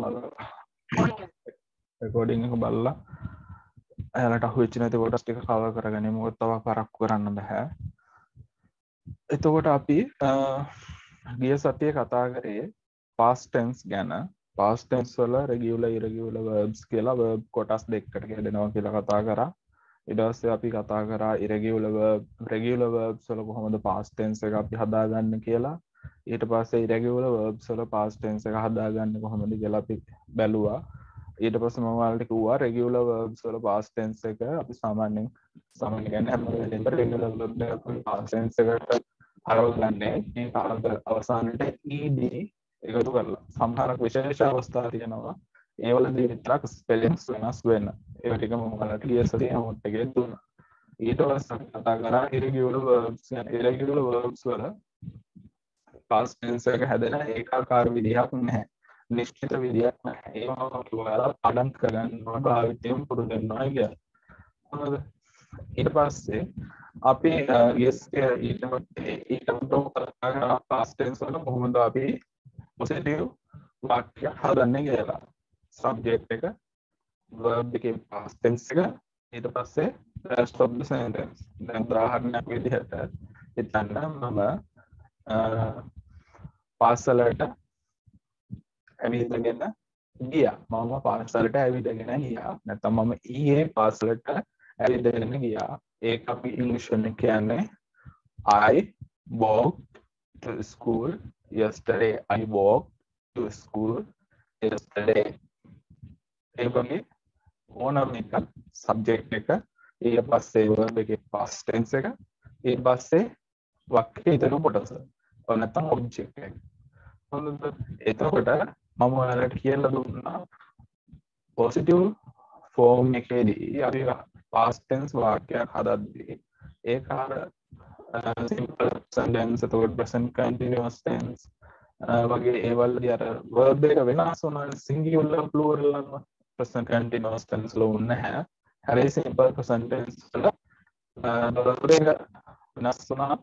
බලලා රෙකෝඩින් එක බලලා එයාලට අහුවෙච්ච නැති කොටස් ටික කවර් කරගනිමු. මොකද තව පරක්කු කරන්න බෑ. එතකොට අපි ගිය සතියේ කතා කරේ past tense ගැන. past tense වල regular irregular verbs කියලා verb කොටස් දෙකකට බෙදෙනවා කියලා කතා කරා. ඊට පස්සේ අපි කතා කරා regular verbs වල කොහොමද past tense එක අපි හදාගන්නේ කියලා. ඊට පස්සේ irregular verbs වල past tense එක හදාගන්නේ කොහොමද කියලා අපි බැලුවා. ඊට පස්සේ මම ඔයාලට කිව්වා regular verbs වල past tense එක අපි සාමාන්‍යයෙන් කියන්නේ හැම වෙලේම regular verb එක past tense එකට හරවගන්නේ මේ කාලක අවසානයේ ed එකතු කරලා. සමහරක් විශේෂ අවස්ථා තියෙනවා. ඒවලදී විතරක් ස්පෙලිංස් වෙනස් වෙන. ඒක ටික මම ඔයාලට ගිය සතියේ නෝට් එකේ දුන්නා. ඊට පස්සේ කතා කරා irregular verbs වල past tense එක හැදෙන ඒකාකාර විදිහක් නැහැ. නිශ්චිත විදිහක් නැහැ. ඒවා අපි ඔයාලා පාඩම් කරගන්නවා, භාවිතයෙන් පුරුදු වෙනවා කියලා. හරිද? ඊට පස්සේ අපි ඊට past tense වල කොහොමද අපි positive වාක්‍ය හදන්නේ කියලා. subject එක, verb එකේ past tense එක, ඊට පස්සේ rest of the sentence. දැන් උදාහරණයක් විදිහට හිතන්න මම පාසලට ඇවිදගෙන ගියා. මම පාසලට ඇවිදගෙන ගියා. නැත්නම් මම ඊයේ පාසලට ඇවිදගෙන ගියා. ඒක අපි ඉංග්‍රීසි වලින් කියන්නේ I walked to school yesterday. I walked to school yesterday. ඒ වගේ ඕනම එක subject එක, ඊට පස්සේ verb එකේ past tense එක, ඊට පස්සේ වාක්‍යයේ ඉතුරු කොටස. ඔන්න නැත්නම් object එක. හොඳද? එතකොට මම ඔයාලට කියලා දුන්නා positive form එකේදී අපි past tense වාක්‍යයක් හදද්දී ඒක අර simple present tense, එතකොට present continuous tense වගේ ඒවලදී අර verb එක වෙනස් වුණා. singular plural නම් present continuous tense වල නැහැ. හැබැයි simple present tense වල verb එක වෙනස් වුණා.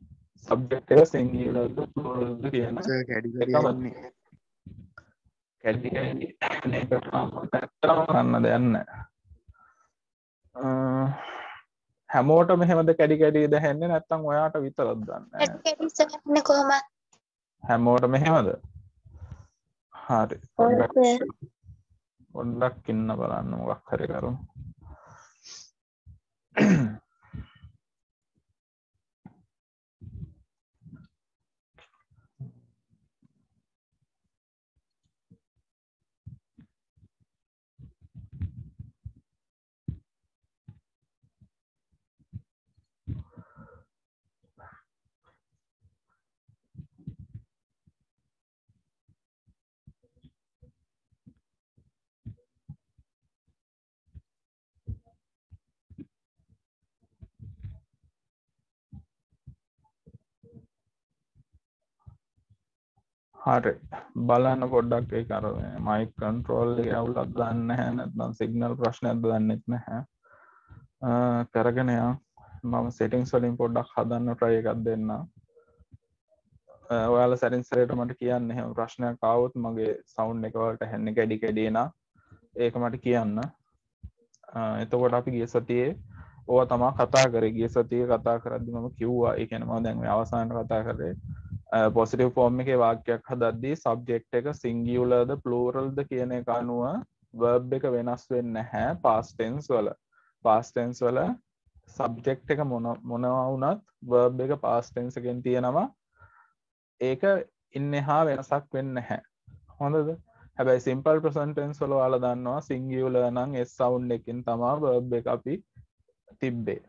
subject එක singular ද plural ද කියන කැඩි මේක කරන්න දෙයක් නැහැ. හැමෝටම එහෙමද කැඩි කැඩි දැනෙන්නේ නැත්නම් ඔයාට විතරද දන්නේ? කැඩි කැඩි කොහොමද? හැමෝටම එහෙමද? හරි. පොඩ්ඩක් ඉන්න බලන්න මොකක් හරි කරමු. හරි බලන්න පොඩ්ඩක් ඒක අර මයික් කන්ට්‍රෝල් එක අවුලක් ගන්න නැහැ නැත්නම් සිග්නල් ප්‍රශ්නයක් දන්නෙත් නැහැ. කරගෙන යන්න. මම සෙටින්ග්ස් වලින් පොඩ්ඩක් හදන්න try එකක් දෙන්න. ඔයාලා සැරින් සැරේට මට කියන්න එහෙම ප්‍රශ්නයක් ආවොත් මගේ සවුන්ඩ් එක වලට ඇහෙන්නේ කැඩි කැඩි නා. ඒක මට කියන්න. එතකොට අපි ගිය සතියේ ඕවා තමයි කතා කරේ. ගිය සතියේ කතා කරද්දි මම කිව්වා ඒ කියන්නේ මම දැන් මේ අවසානයේ කතා කරේ positive form එකේ වාක්‍යයක් හදද්දී subject එක singular ද plural ද කියන එක අනුව verb එක වෙනස් වෙන්නේ නැහැ past tense වල. past tense වල subject එක මොනවා වුණත් verb එක past tense එකෙන් තියෙනවා. ඒක ඉන්නහා වෙනසක් වෙන්නේ නැහැ. හොඳද? හැබැයි simple present tense වල ඔයාලා දන්නවා singular නම් s sound එකකින් තමයි verb එක අපි තිබ්බේ.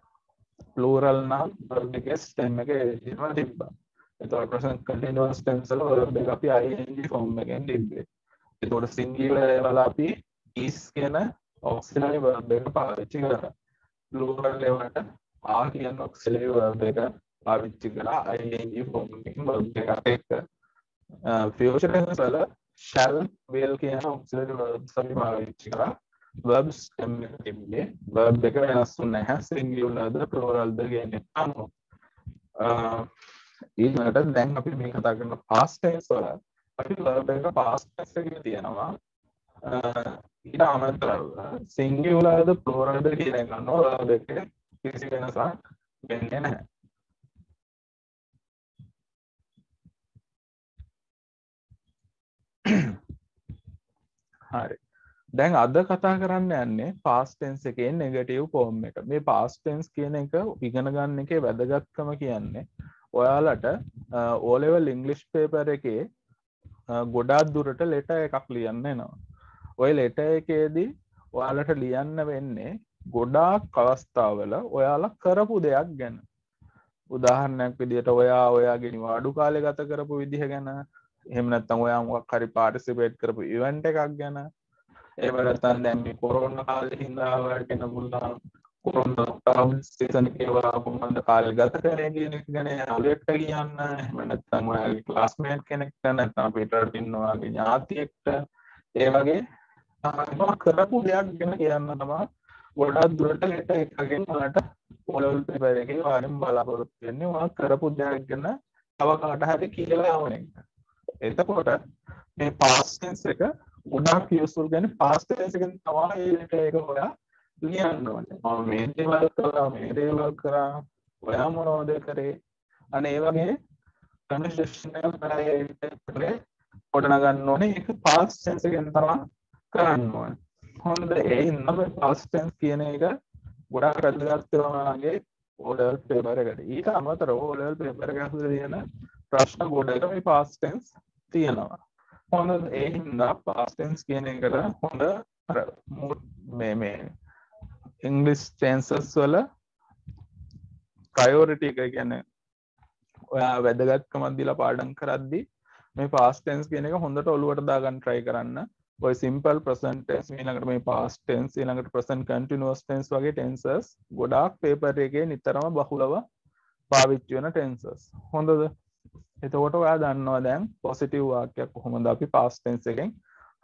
plural නම් verb එකේ stem එක එහෙම තිබ්බා. එතකොට present continuous tense වල verb එක අපි ing form එකෙන් තිබ්බේ. එතකොට singular වල අපි is කියන auxiliary verb එක පාවිච්චි කරා. plural වලට are කියන auxiliary verb එක පාවිච්චි කරා ing form එකෙන් verb එකට එක්ක. future tense වල shall will කියන auxiliary verbs අපි පාවිච්චි කරා. verbs stem එක තිබ්බේ. verb එක වෙනස් වුණේ නැහැ. singular ද plural ද කියන එක අනුව. ඊළඟට දැන් අපි මේ කතා කරන past tense වල අපි verb එක past tense එකේ තියෙනවා ඊට අමතරව සිංගියුලර්ද ප්ලූරල්ද කියන එක ගන්නවා. ඔය දෙකේ කිසි වෙනසක් වෙන්නේ නැහැ. හරි. දැන් අද කතා කරන්න යන්නේ past tense එකේ negative form එක. මේ past tense කියන එක ඉගෙන ගන්න එකේ වැදගත්කම කියන්නේ ඔයාලට O level English paper එකේ ගොඩාක් දුරට letter එකක් ලියන්න එනවා. ඔය letter එකේදී ඔයාලට ලියන්න වෙන්නේ ගොඩාක් අවස්ථාවල ඔයාලා කරපු දෙයක් ගැන. උදාහරණයක් විදිහට ඔයාගේ නිවාඩු කාලේ ගත කරපු විදිහ ගැන, එහෙම නැත්නම් ඔයා මොකක් හරි පාටිසිපේට් කරපු ඉවෙන්ට් එකක් ගැන, එහෙම නැත්නම් දැන් මේ කොරෝනා කාලේ හින්දා ඔයාලට එන මුල්ලා කොරෝනා තරම් සීසන් එකේ ඔයා කොහොමද කාලේ ගත කරේ කියන එක ගැන ඔයාලට කියන්න. එහෙම නැත්නම් ඔයාගේ ක්ලාස්මේට් කෙනෙක්ට, නැත්නම් පිටරට ඉන්න ඔයාගේ ඥාතියෙක්ට, ඒ වගේ තමයි කරපු දෙයක් ගැන කියන්න තමයි ගොඩාක් දුරට ලෙටර් එකකින් ඔයාලට පොළොල් පෙපර් එකේ වරින් බලාපොරොත්තු වෙන්නේ ඔයා කරපු දෙයක් ගැන තව කාට හරි කියලා යවන එක. එතකොට මේ past tense එක ගොඩාක් යූස්ෆුල්. කියන්නේ past tense එකෙන් තමයි මේ ලෙටර් එක ඔයා ලියන්න ඕනේ. මම මේ දේවල් කළා, මේ දේවල් කරා, ඔයා මොනවද කරේ, අනේ ඒ වගේ කන්වර්සේෂනල් කරේ පොඩන ගන්න ඕනේ. ඒක past tense එකෙන් තමයි කරන්න ඕනේ. හොඳද? ඒ හින්දා මේ past tense කියන එක ගොඩාක් වැදගත් වෙනවාගේ O level paper එකට. ඊට අමතරව O level paper එක ඇතුලේ තියෙන ප්‍රශ්න ගොඩක මේ past tense තියෙනවා. හොඳද? ඒ හින්දා past tense කියන එකට හොඳ අර මේ English tenses වල priority එක කියන්නේ ඔයා වැදගත්කමක් දීලා පාඩම් කරද්දී මේ past tense කියන එක හොඳට ඔලුවට දාගන්න try කරන්න. ඔය simple present tense, ඊළඟට මේ past tense, ඊළඟට present continuous tense වගේ tenses ගොඩාක් paper එකේ නිතරම බහුලව පාවිච්චි වෙන tenses. හොඳද? එතකොට ඔයා දන්නවා දැන් positive වාක්‍යයක් කොහොමද අපි past tense එකෙන්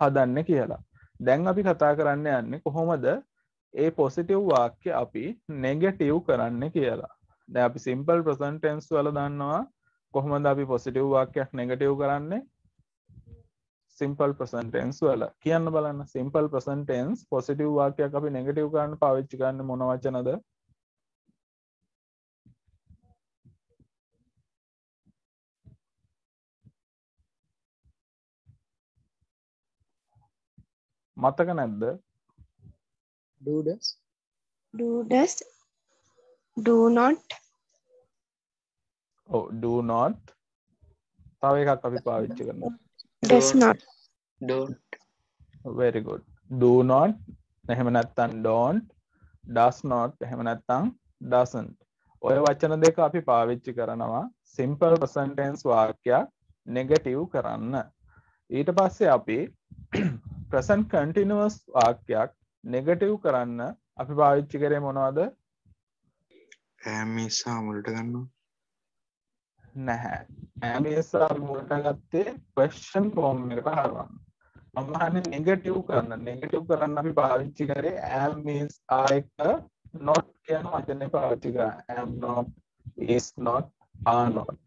හදන්නේ කියලා. දැන් අපි කතා කරන්න යන්නේ කොහොමද ඒ positive වාක්‍ය අපි negative කරන්නේ කියලා. දැන් අපි simple present tense වල දන්නවා කොහොමද අපි positive වාක්‍යයක් negative කරන්නේ. simple present tense වල කියන්න බලන්න. simple present tense positive වාක්‍යයක් අපි negative කරන්න පාවිච්චි කරන්නේ මොන වචනද? මතක නැද්ද? Do does. Do does. Do not. ඔව් do not. තව එකක් අපි පාවිච්චි කරනවා. Does not. Don't. very good. do not එහෙම නැත්නම් don't, does not එහෙම නැත්නම් doesn't. ඔය වචන දෙක අපි පාවිච්චි කරනවා simple present tense වාක්‍යයක් negative කරන්න. ඊට පස්සේ අපි present continuous වාක්‍යයක් negative කරන්න අපි පාවිච්චි කරේ මොනවද? am is මුලට ගන්නවා. නැහැ. am is අපි මුලට ගත්තේ question form එකට හරවන්න. මම අහන්නේ negative කරන්න. negative කරන්න අපි පාවිච්චි කරේ am is එක not කියන වචනේ පාවිච්චි කරා. am not, is not, are not.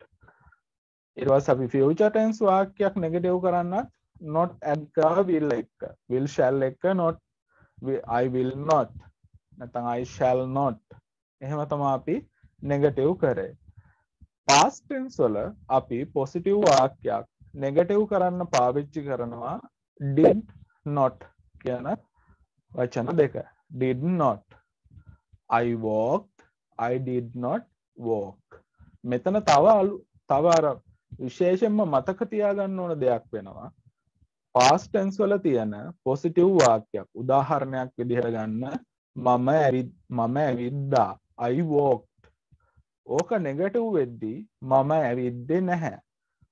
ඊට පස්සේ අපි future tense වාක්‍යයක් negative කරන්නත් not add කරලා will එක. will shall එක not I will not නැත්නම් I shall not. එහෙම තමයි අපි negative කරේ. past tense වල අපි positive වාක්‍යයක් negative කරන්න පාවිච්චි කරනවා did not කියන වචන දෙක. did not. I walked, I did not walk. මෙතන තව අර විශේෂයෙන්ම මතක තියාගන්න ඕන දෙයක් වෙනවා. past tense වල තියෙන positive වාක්‍යයක් උදාහරණයක් විදිහට ගන්න මම ඇවිද්දා I walked. ඕක negative වෙද්දී මම ඇවිද්දේ නැහැ.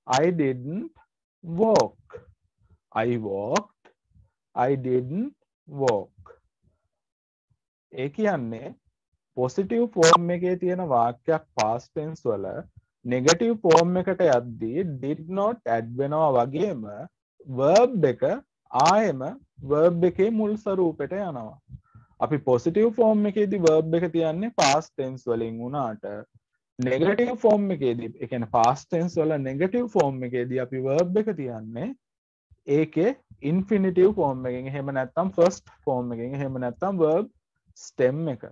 I didn't walk. I walked, I didn't walk. ඒ කියන්නේ positive form එකේ තියෙන වාක්‍යයක් past tense වල negative form එකට යද්දී did not add වෙනවා වගේම verb එක ආයෙම verb එකේ මුල් ස්වරූපෙට යනවා. අපි positive form එකේදී verb එක තියන්නේ past tense වලින් වුණාට negative form එකේදී, ඒ කියන්නේ past tense වල negative form එකේදී අපි verb එක තියන්නේ ඒකේ ඉන්ෆිනිටිව් ෆෝම් එකකින් එහෙම නැත්නම් ෆස්ට් ෆෝම් එකකින් එහෙම නැත්නම් verb stem එක.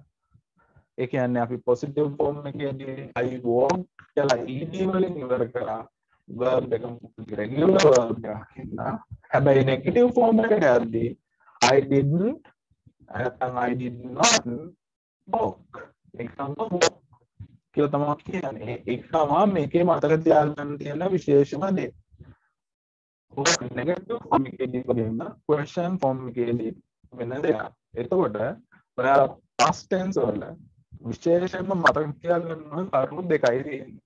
ඒ කියන්නේ අපි පොසිටිව් ෆෝම් එකේදී I walked කියලා ed වලින් ඉවර කරා verb එක regular verb එකක් හින්දා. හැබැයි නෙගටිව් ෆෝම් එකට යද්දී I didn't නැත්නම් I did not walk. ඒක තමයි walk කියලා තමයි කියන්නේ. ඒක තමයි මේකේ මතක තියාගන්න තියෙන විශේෂම දේ. negative form එකේදී වගේම question form එකේදී වෙන දෙයක්. එතකොට ඔයාලා past tense වල විශේෂයෙන්ම මතක තියාගන්න ඕන කරුණු දෙකයි තියෙන්නේ.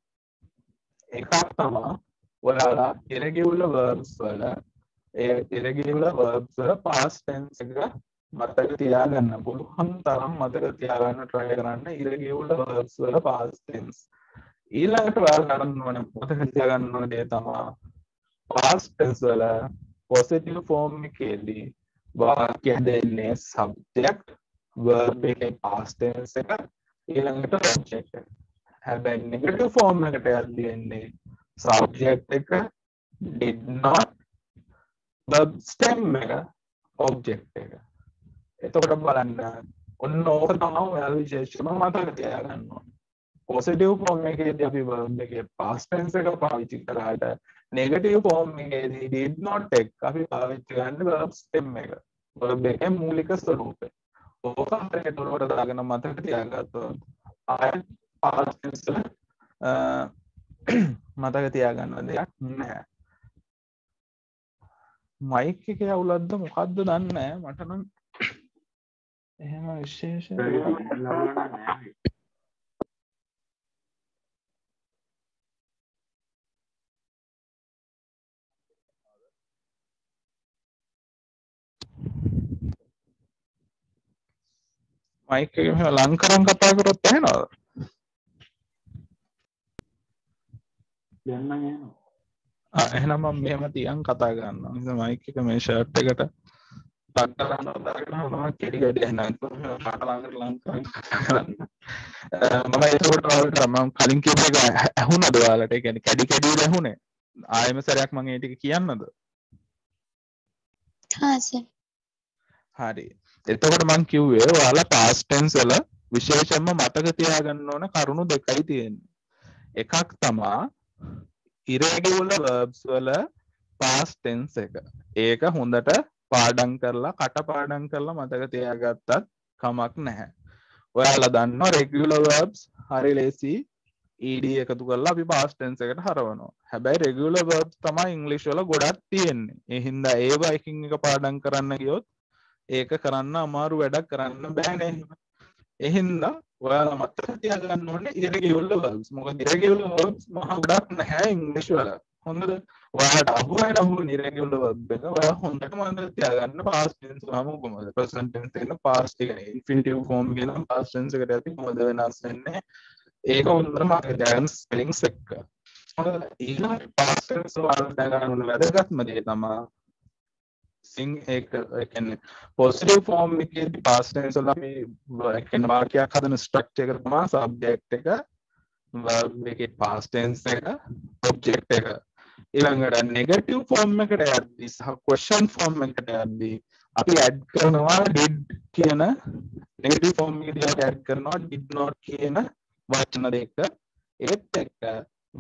එකක් තමයි ඔයාලා irregular verbs වල ඒ irregular verbs වල past tense එක මතක තියාගන්න පුළුවන් තරම් මතක තියාගන්න try කරන්න irregular verbs වල past tense. ඊළඟට ඔයාලා කරන්න ඕන මතක තියාගන්න ඕන දේ තමයි past tense වල positive form එකේදී වාක්‍ය දෙන්නේ subject verb එකේ past tense එක ඊළඟට object එක. හැබැයි negative form එකට යද්දී එන්නේ subject එක did not verb stem එක object එක. එතකොට බලන්න ඔන්න ඕක තමයි ඔයාලා විශේෂයෙන්ම මතක තියාගන්න ඕනේ. positive form එකේදී අපි verb එකේ past tense එක පාවිච්චි කරාට negative form එකේදී did not එක අපි පාවිච්චි කරන්නේ verb stem එක. verb එකේ මූලික ස්වරූපය. ඕක හරියට උඩට දාගෙන මතක තියාගත්තොත් ආයෙත් past tense එක මතක තියාගන්න දෙයක් නැහැ. මයික් එකේ අවුලක්ද මොකද්ද දන්නේ නැහැ. මට නම් එහෙම විශේෂ මයික් එක මෙහෙම ලං කරන් කතා කරොත් ඇහෙනවද? දැන් නම් එනවා. එහෙනම් මම මෙහෙම තියන් කතා කරනවා. ඉතින් මයික් එක මේ ෂර්ට් එකට ටක් කරනවා දාගෙන මම කෙටි කෙටි එනවා. පාට ලං කරන් කතා කරන්න. මම ඒකට ඔයාලට මම කලින් කියපු එක ඇහුණද ඔයාලට? ඒ කියන්නේ කැඩි කැඩි ඇහුනේ. ආයෙම සරයක් මම ඒ ටික කියන්නද? हाँ सर හරි. එතකොට මම කිව්වේ ඔයාලා past tense වල විශේෂයෙන්ම මතක තියාගන්න ඕන කරුණු දෙකයි තියෙන්නේ. එකක් තමයි irregular verbs වල past tense එක. ඒක හොඳට පාඩම් කරලා කටපාඩම් කරලා මතක තියාගත්තත් කමක් නැහැ. ඔයාලා දන්නවා regular verbs හරි ලේසි ed එකතු කරලා අපි past tense එකට හරවනවා. හැබැයි regular verbs තමයි english වල ගොඩක් තියෙන්නේ. ඒ හින්දා ඒවා එකින් එක පාඩම් කරන්න ගියොත් ඒක කරන්න අමාරු වැඩක් කරන්න බෑනේ. ඒ හින්දා ඔයාලා මතක තියාගන්න ඕනේ irregular verbs. මොකද irregular verbs මහ ගොඩක් නැහැ ඉංග්‍රීසි වල. හොඳද? ඔයාලට අහුවෙන irregular verb එක ඔයා හොඳට මතක තියාගන්න past tense වහම කොහොමද? present tense එක past එක infinitive form එක නම් past tense එකට යද්දි කොහොමද වෙනස් වෙන්නේ? ඒක හොඳට මතක තියාගන්න spellings එක. හොඳද? ඊළඟ past tense වල දැනගන්න ඕන වැදගත්ම දේ තමයි ඒක කියන්නේ positive form එකේදී past tense වල අපි කියන්නේ වාක්‍යයක් හදන structure එක තමයි subject එක verb එකේ past tense එක object එක. ඊළඟට negative form එකට යද්දී සහ question form එකට යද්දී අපි add කරනවා did කියන negative form එකේදී අපි add කරනවා did not කියන වචන දෙක. ඒත් එක්ක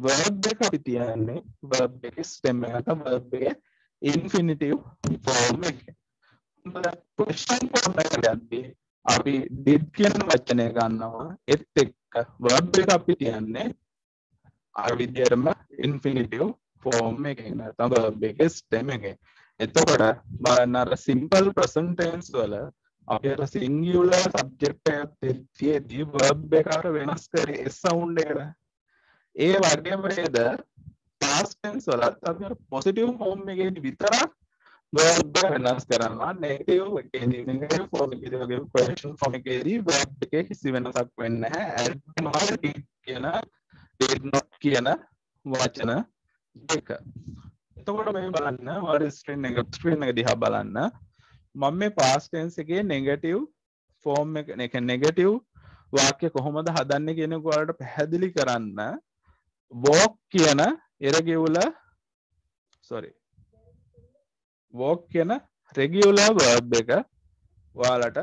verb එක අපි තියන්නේ verb එකේ stem එක නැත්නම් verb එකේ infinitive form එක. question form එකට යද්දී අපි did කියන වචනය ගන්නවා. ඒත් එක්ක verb එක අපි තියන්නේ අර විදිහටම infinitive form එකකින් නැත්නම් verb එකේ stem එකකින්. එතකොට බලන්න අර simple present tense වල අපි අර singular subject එකත් තියදී verb එක අර වෙනස් කරේ s sound එකට. ඒ වගේම නේද past tense වලත් අපි අර positive form එකේදී විතරක් verb එක වෙනස් කරනවා. negative එකේදී negative form එකේදී වගේ question form එකේදී verb එකේ කිසි වෙනසක් වෙන්නේ නැහැ. add කරනවා did කියන did not කියන වචන දෙක. එතකොට මේ බලන්න ඔයාලා ස්ක්‍රීන් එක දිහා බලන්න. මම මේ past tense එකේ negative form එක negative වාක්‍ය කොහොමද හදන්නේ කියන එක ඔයාලට පැහැදිලි කරන්න walk කියන irregular walk කියන regular verb එක ඔයාලට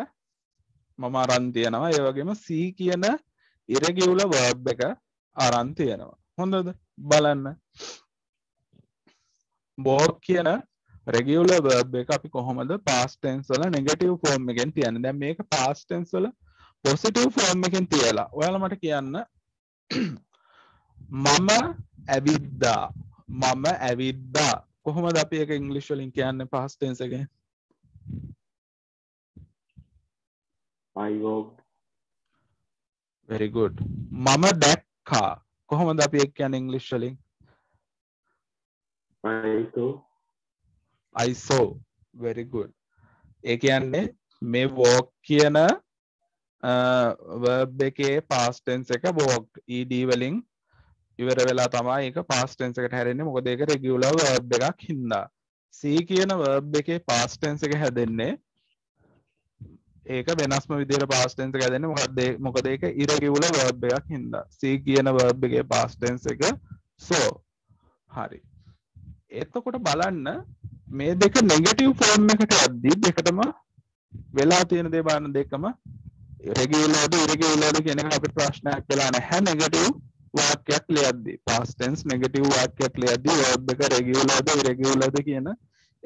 මම අරන් තියනවා. ඒ වගේම see කියන irregular verb එක අරන් තියනවා. හොඳද? බලන්න. walk කියන regular verb එක අපි කොහොමද past tense වල negative form එකෙන් තියන්නේ? දැන් මේක past tense වල positive form එකෙන් තියලා. ඔයාලා මට කියන්න මම ඇවිද්දා. මම ඇවිද්දා. කොහොමද අපි ඒක ඉංග්‍රීසි වලින් කියන්නේ past tense එකෙන්? I walked. very good. මම දැක්කා. කොහොමද අපි ඒක කියන්නේ ඉංග්‍රීසි වලින්? I saw. I saw. very good. ඒ කියන්නේ මේ walk කියන verb එකේ past tense එක walked ed වලින් ඉවර වෙලා තමයි ඒක past tense එකට හැරෙන්නේ. මොකද ඒක regular verb එකක් හින්දා. see කියන verb එකේ past tense එක හැදෙන්නේ ඒක වෙනස්ම විදිහට past tense එක හැදෙන්නේ මොකද ඒක irregular verb එකක් හින්දා. see කියන verb එකේ past tense එක so. හරි. එතකොට බලන්න මේ දෙක negative form එකට යද්දී දෙකටම වෙලා තියෙන දේ බලන්න දෙකම regularද irregularද කියන එක අපිට ප්‍රශ්නයක් වෙලා නැහැ. negative වාක්‍යයක් ලියද්දී past tense negative වාක්‍යයක් ලියද්දී verb එක regularද irregularද කියන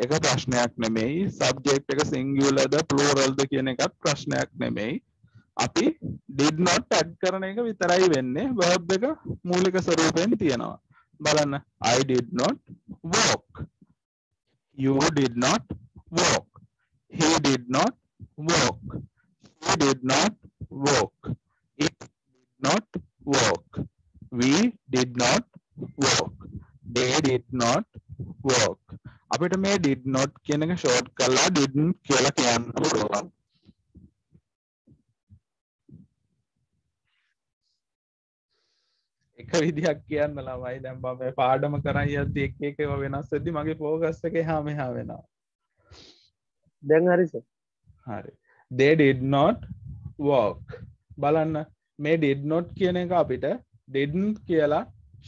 එක ප්‍රශ්නයක් නෙමෙයි. subject එක singularද pluralද කියන එකත් ප්‍රශ්නයක් නෙමෙයි. අපි did not add කරන එක විතරයි වෙන්නේ. verb එක මූලික ස්වරූපයෙන් තියෙනවා. බලන්න. I did not walk. You did not walk. He did not walk. She did not walk. It did not walk. We did not walk. They did not walk. අපිට මේ did not කියන එක short කරලා didn't කියලා කියන්න පුළුවන්. එක විදිහක් කියන්න ළමයි. දැන් මම මේ පාඩම කරන් යද්දි එක එක ඒවා වෙනස් වෙද්දි මගේ ફોකස් එක එහා මෙහා වෙනවා. දැන් හරි සර්. හරි. They did not walk. බලන්න මේ did not කියන එක අපිට didn't කියලා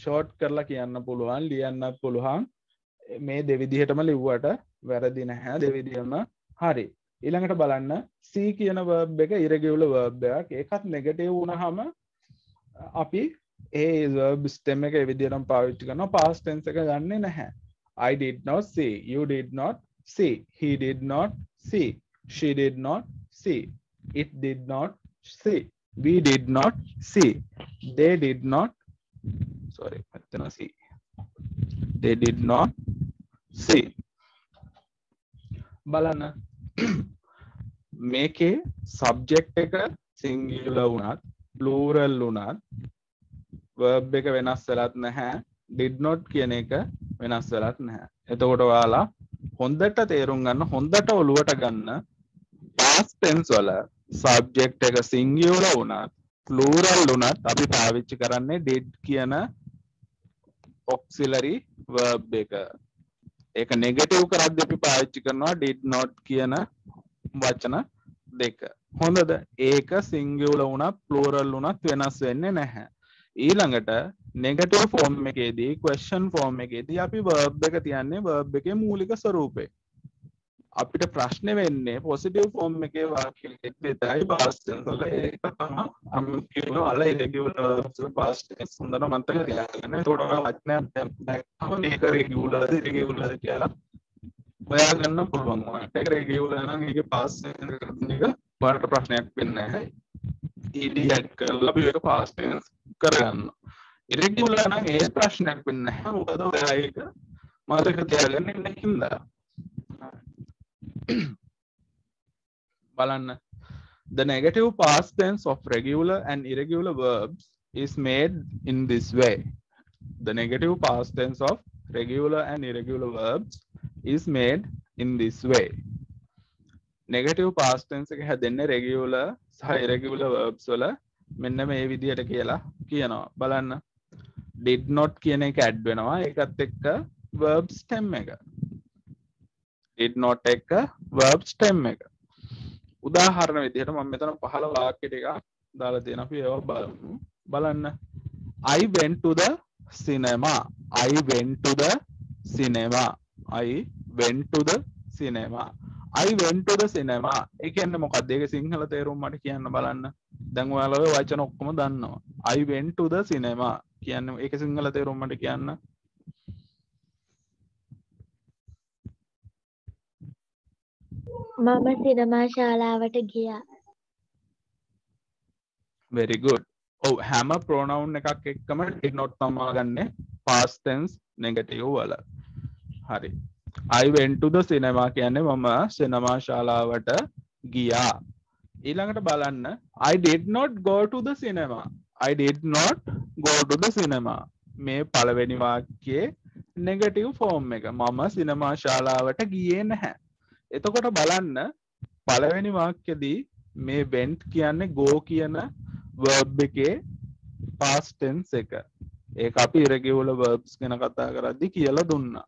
short කරලා කියන්න පුළුවන්, ලියන්නත් පුළුවන්. මේ දෙවිදිහටම ලිව්වට වැරදි නැහැ. දෙවිදිහම හරි. ඊළඟට බලන්න see කියන verb එක irregular verb එකක්. ඒකත් negative වුණාම අපි ඒ verb stem එක ඒ විදිහටම පාවිච්චි කරනවා. past tense එක ගන්නෙ නැහැ. I did not see. You did not see. He did not see. She did not see. It did not see. We did not see. They did not see. They did not see. බලන්න මේකේ subject එක singular වුණත් plural වුණත් verb එක වෙනස් වෙලත් නැහැ. did not කියන එක වෙනස් වෙලත් නැහැ. එතකොට ඔයාලා හොඳට තේරුම් ගන්න, හොඳට ඔලුවට ගන්න past tense වල subject එක singular වුණත් plural වුණත් අපි පාවිච්චි කරන්නේ did කියන auxiliary verb එක. ඒක negative කරද්දී අපි පාවිච්චි කරනවා did not කියන වචන දෙක. හොඳද? ඒක singular වුණත් plural වුණත් වෙනස් වෙන්නේ නැහැ. ඊළඟට negative form එකේදී question form එකේදී අපි verb එක තියන්නේ verb එකේ මූලික ස්වරූපේ. අපිට ප්‍රශ්නේ වෙන්නේ positive form එකේ වාක්‍ය විතරයි past tense වල. ඒක තමයි අපි කියනවා irregular verbs past tense හොඳට මතක තියාගන්න. ඒකට වචනයක් දැක්කම මේක regularද irregularද කියලා හොයාගන්න පුළුවන්. ඒක regular නම් ඒකේ past tense එක වලට ප්‍රශ්නයක් වෙන්නේ නැහැ. ed add කරලා අපි ඒක past tense කරගන්න. irregular නම් ඒ ප්‍රශ්නයක් වෙන්නේ නැහැ. මොකද ඔයා ඒක මතක තියාගන්න ඉන්න හින්දා. බලන්න. The negative past tense of regular and irregular verbs is made in this way. The negative past tense of regular and irregular verbs is made in this way. Negative past tense එක හැදෙන්නේ regular සහ irregular verbs වල මෙන්න මේ විදිහට කියලා කියනවා. බලන්න. did not කියන එක add වෙනවා. ඒකත් එක්ක verb stem එක. did not එක verb stem එක. උදාහරණ විදිහට මම මෙතන 15 වාක්‍ය ටික දාලා තියෙනවා. අපි ඒවා බලමු. බලන්න. I went to the cinema. I went to the cinema. I went to the cinema. I went to the cinema. ඒ කියන්නේ මොකක්ද? ඒකේ සිංහල තේරුම මට කියන්න බලන්න. දැන් ඔයාලා ඔය වචන ඔක්කොම දන්නවා. I went to the cinema කියන්නේ ඒකේ සිංහල තේරුම මට කියන්න. මම සිනමා ශාලාවට ගියා. Very good. ඔව් හැම pronoun එකක් එක්කම did not තමා ගන්නෙ past tense negative වල. හරි. I went to the cinema කියන්නේ මම සිනමා ශාලාවට ගියා. ඊළඟට බලන්න I did not go to the cinema. I did not go to the cinema. මේ පළවෙනි වාක්‍යයේ negative form එක. මම සිනමා ශාලාවට ගියේ නැහැ. එතකොට බලන්න පළවෙනි වාක්‍යයේදී මේ went කියන්නේ go කියන verb එකේ past tense එක. ඒක අපි irregular verbs ගැන කතා කරද්දී කියලා දුන්නා.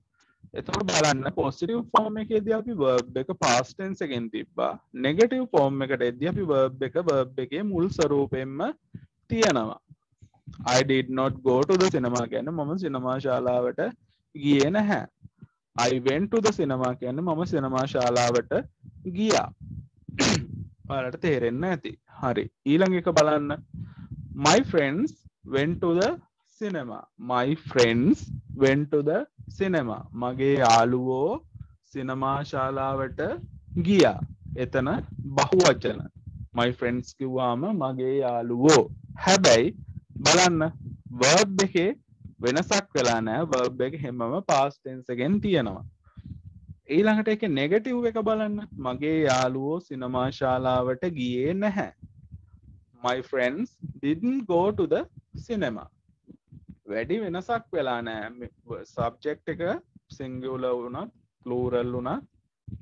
එතකොට බලන්න positive form එකේදී අපි verb එක past tense එකෙන් තිබ්බා. negative form එකට එද්දී අපි verb එකේ මුල් ස්වරූපයෙන්ම තියනවා. I did not go to the cinema කියන්නේ මම සිනමා ශාලාවට ගියේ නැහැ. I went to the cinema කියන්නේ මම සිනමා ශාලාවට ගියා. ඔයාලට තේරෙන්නේ නැති. හරි. ඊළඟ එක බලන්න. My friends went to the cinema. My friends went to the cinema. මගේ යාළුවෝ සිනමා ශාලාවට ගියා. එතන බහුවචන. My friends කිව්වම මගේ යාළුවෝ. හැබැයි බලන්න verb එකේ වෙනසක් වෙලා නැහැ. verb එක හැමම past tense එකෙන් තියෙනවා. ඊළඟට ඒකේ negative එක බලන්න. මගේ යාළුවෝ සිනමා ශාලාවට ගියේ නැහැ. My friends didn't go to the cinema. වැඩි වෙනසක් වෙලා නැහැ. subject එක singular වුණත් plural වුණත්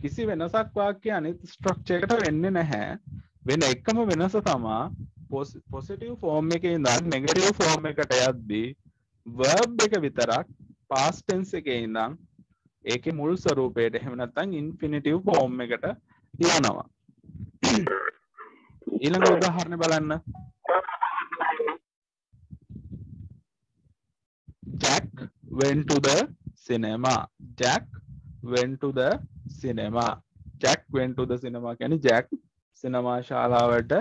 කිසි වෙනසක් වාක්‍යයේ අනිත් structure එකට වෙන්නේ නැහැ. වෙන එකම වෙනස තමයි positive form එකේ ඉඳන් negative form එකට යද්දී verb එක විතරක් past tense එකේ ඉඳන් ඒකේ මුල් ස්වරූපයට එහෙම නැත්නම් infinitive form එකට යනවා. ඊළඟ උදාහරණ බලන්න. Jack went to the cinema. Jack went to the cinema. Jack went to the cinema කියන්නේ Jack සිනමා ශාලාවට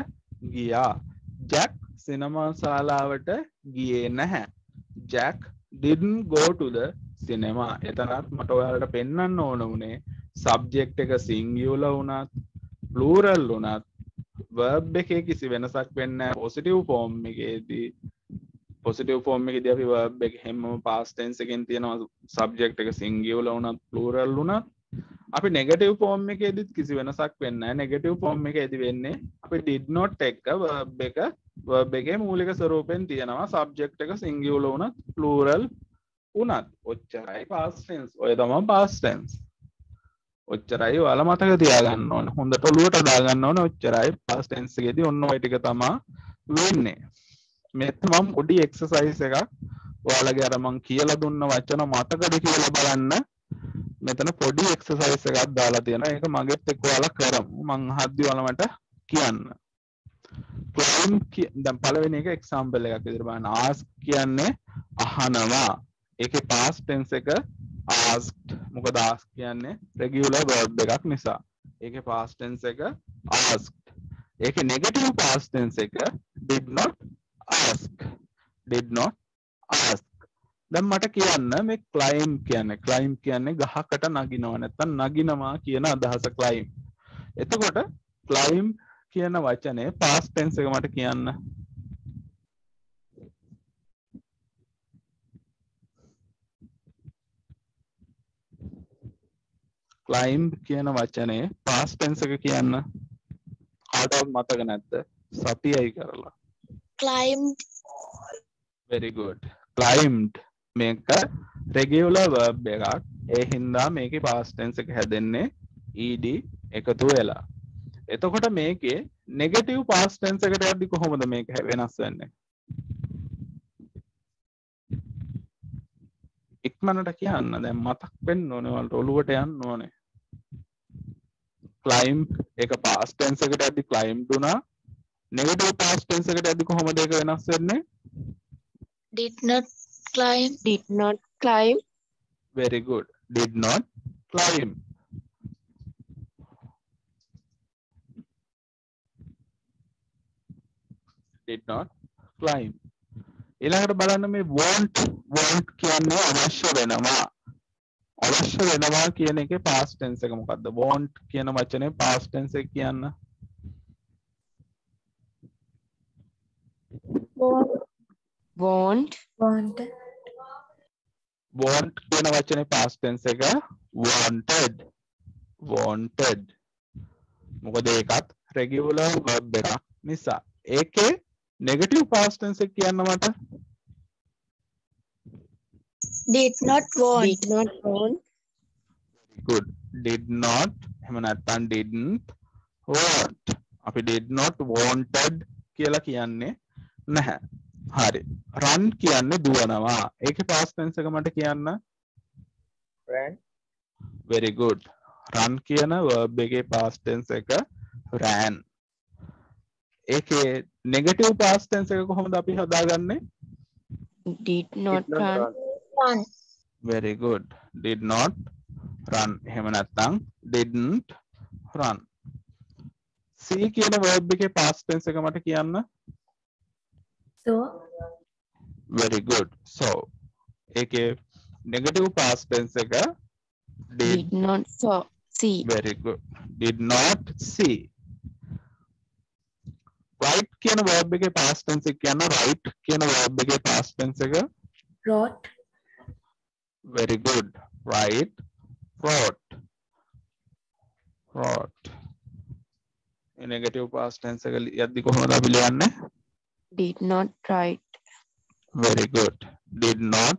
ගියා. Jack සිනමා ශාලාවට ගියේ නැහැ. Jack didn't go to the cinema. එතනත් මට ඔයාලට පෙන්වන්න ඕන උනේ subject එක singular වුණත් plural වුණත් verb එකේ කිසි වෙනසක් වෙන්නේ නැහැ. positive form එකේදී positive form එකේදී අපි verb එක හැමම past tense එකෙන් තියෙනවා. subject එක singular වුණත් plural වුණත් අපි negative form එකේදීත් කිසි වෙනසක් වෙන්නේ නැහැ. negative form එකේදී වෙන්නේ අපි did not එක verb එකේ මූලික ස්වරූපෙන් තියෙනවා. subject එක singular වුණත් plural වුණත් ඔච්චරයි past tense. ඔය තමයි past tense. ඔච්චරයි ඔයාලා මතක තියාගන්න ඕනේ. හොඳට ඔලුවට දාගන්න ඕනේ. ඔච්චරයි past tense එකේදී ඔන්න ඔය ටික තමයි වෙන්නේ. මෙත් මම පොඩි exercise එකක් ඔයාලගේ අර මං කියලා දුන්න වචන මතකද කියලා බලන්න. මෙතන පොඩි exercise එකක් දාලා තියෙනවා. ඒක මගෙත් එක්ක ඔයාලා කරමු. මං අහද්දි ඔයාලා මට කියන්න. දැන් පළවෙනි එක example එකක් විදිහට බලන්න. ask කියන්නේ අහනවා. ඒකේ past tense එක asked. මොකද ask කියන්නේ regular verb එකක් නිසා. ඒකේ past tense එක asked. ඒකේ negative past tense එක did not ask. Did not ask. දැන් මට කියන්න මේ climb කියන්නේ ගහකට නගිනවා නැත්නම් නගිනවා කියන අදහස climb. එතකොට climb කියන වචනේ past tense එක මට කියන්න. climb කියන වචනේ past tense එක කියන්න. කාටවත් මතක නැද්ද? සතියයි කරලා. climbed. Very good. climbed මේක regular verb එකක්. ඒ හින්දා මේකේ past tense එක හැදෙන්නේ ed එකතු වෙලා. එතකොට මේකේ negative past tense එකට යද්දි කොහොමද මේක වෙනස් වෙන්නේ? ඉක්මනට කියන්න. දැන් මතක් වෙන්න ඕනේ. වලට ඔලුවට යන්න ඕනේ. climb එක past tense එකට යද්දි climbed උනා. negative past tense එකට යද්දි කොහොමද ඒක වෙනස් වෙන්නේ? Did not climb. Did not climb. Very good. Did not climb. did not climb. ඊළඟට බලන්න මේ want කියන්නේ අවශ්‍ය වෙනවා කියන එකේ past tense එක මොකද්ද? want කියන වචනේ past tense එක කියන්න. Want. want කියන වචනේ past tense එක wanted. මොකද ඒකත් regular verb එකක් නිසා. ඒකේ negative past tense එක කියන්න මට. Did not want. Did not want. Good. Did not. එහෙම නැත්නම් didn't want. අපි did not wanted කියලා කියන්නේ නැහැ. හරි. run කියන්නේ දුවනවා. ඒකේ past tense එක මට කියන්න. ran. Very good. run කියන verb එකේ past tense එක ran. ඒකේ negative past tense එක කොහොමද අපි හදාගන්නේ? Did not run. Run. Very good. Did not run. එහෙම නැත්නම් didn't run. see කියන verb එකේ past tense එක මට කියන්න. So. Very good. So ඒකේ negative past tense එක Did not see. Very good. Did not see. Write කියන verb එකේ past tense එක කියන්න. write කියන verb එකේ past tense එක Wrote. Very good. Write. Wrote. Negative past tense එක යද්දි කොහොමද අපි ලියන්නේ? Did not write. Very good. Did not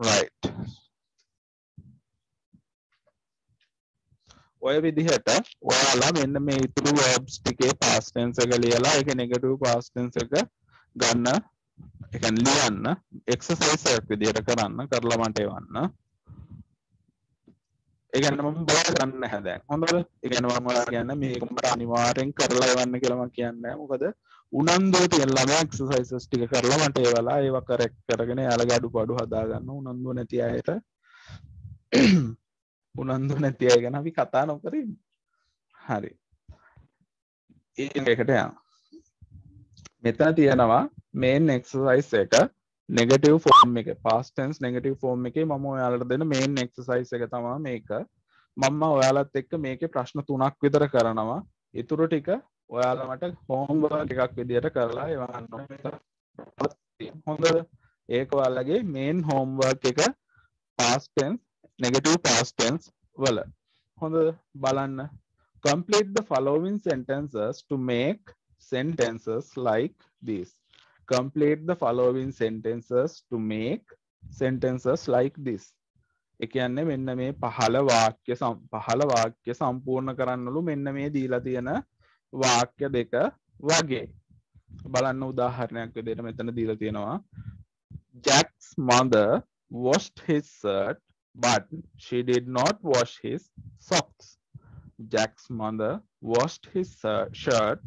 write. ඔය විදිහට ඔයාලා මෙන්න මේ ඉතුරු verbs ටිකේ past tense එක ලියලා ඒක negative past tense එක ගන්න ඒ කියන්නේ ලියන්න exercise එකක් විදිහට කරන්න කරලා මට එවන්න. ඒ කියන්නේ මම බය කරන්නේ නැහැ දැන්. හොඳද? ඒ කියන්නේ මම ඔයාලා කියන්නේ මේක මට අනිවාර්යෙන් කරලා එවන්න කියලා මම කියන්නේ නැහැ. මොකද උනන්දුව තියෙන ළමයා exercises ටික කරලා මට ඒවලා ඒව correct කරගෙන යාළගේ අඩුපාඩු හදා ගන්න. උනන්දුව නැති අයට උනන්දු නැති අය ගැන අපි කතා නොකරමු. හරි. ඒකට යන්න. මෙතන තියෙනවා main exercise එක negative form එකේ past tense negative form එකේ මම ඔයාලට දෙන main exercise එක තමයි මේක. මම ඔයාලත් එක්ක මේකේ ප්‍රශ්න 3ක් විතර කරනවා. ඊටු ටික ඔයාලා මට homework එකක් විදියට කරලා එවන්න ඕනේ. හොඳද? ඒක ඔයාලගේ main homework එක past tense negative past tense වල. හොඳ බලන්න. Complete the following sentences to make sentences like this. Complete the following sentences to make sentences like this. ඒ කියන්නේ මෙන්න මේ පහළ වාක්‍ය සම්පූර්ණ කරන්නලු මෙන්න මේ දීලා තියෙන වාක්‍ය දෙක වගේ. බලන්න උදාහරණයක් විදිහට මෙතන දීලා තියෙනවා. Jack's mother washed his shirt but she did not wash his socks. Jack's mother washed his shirt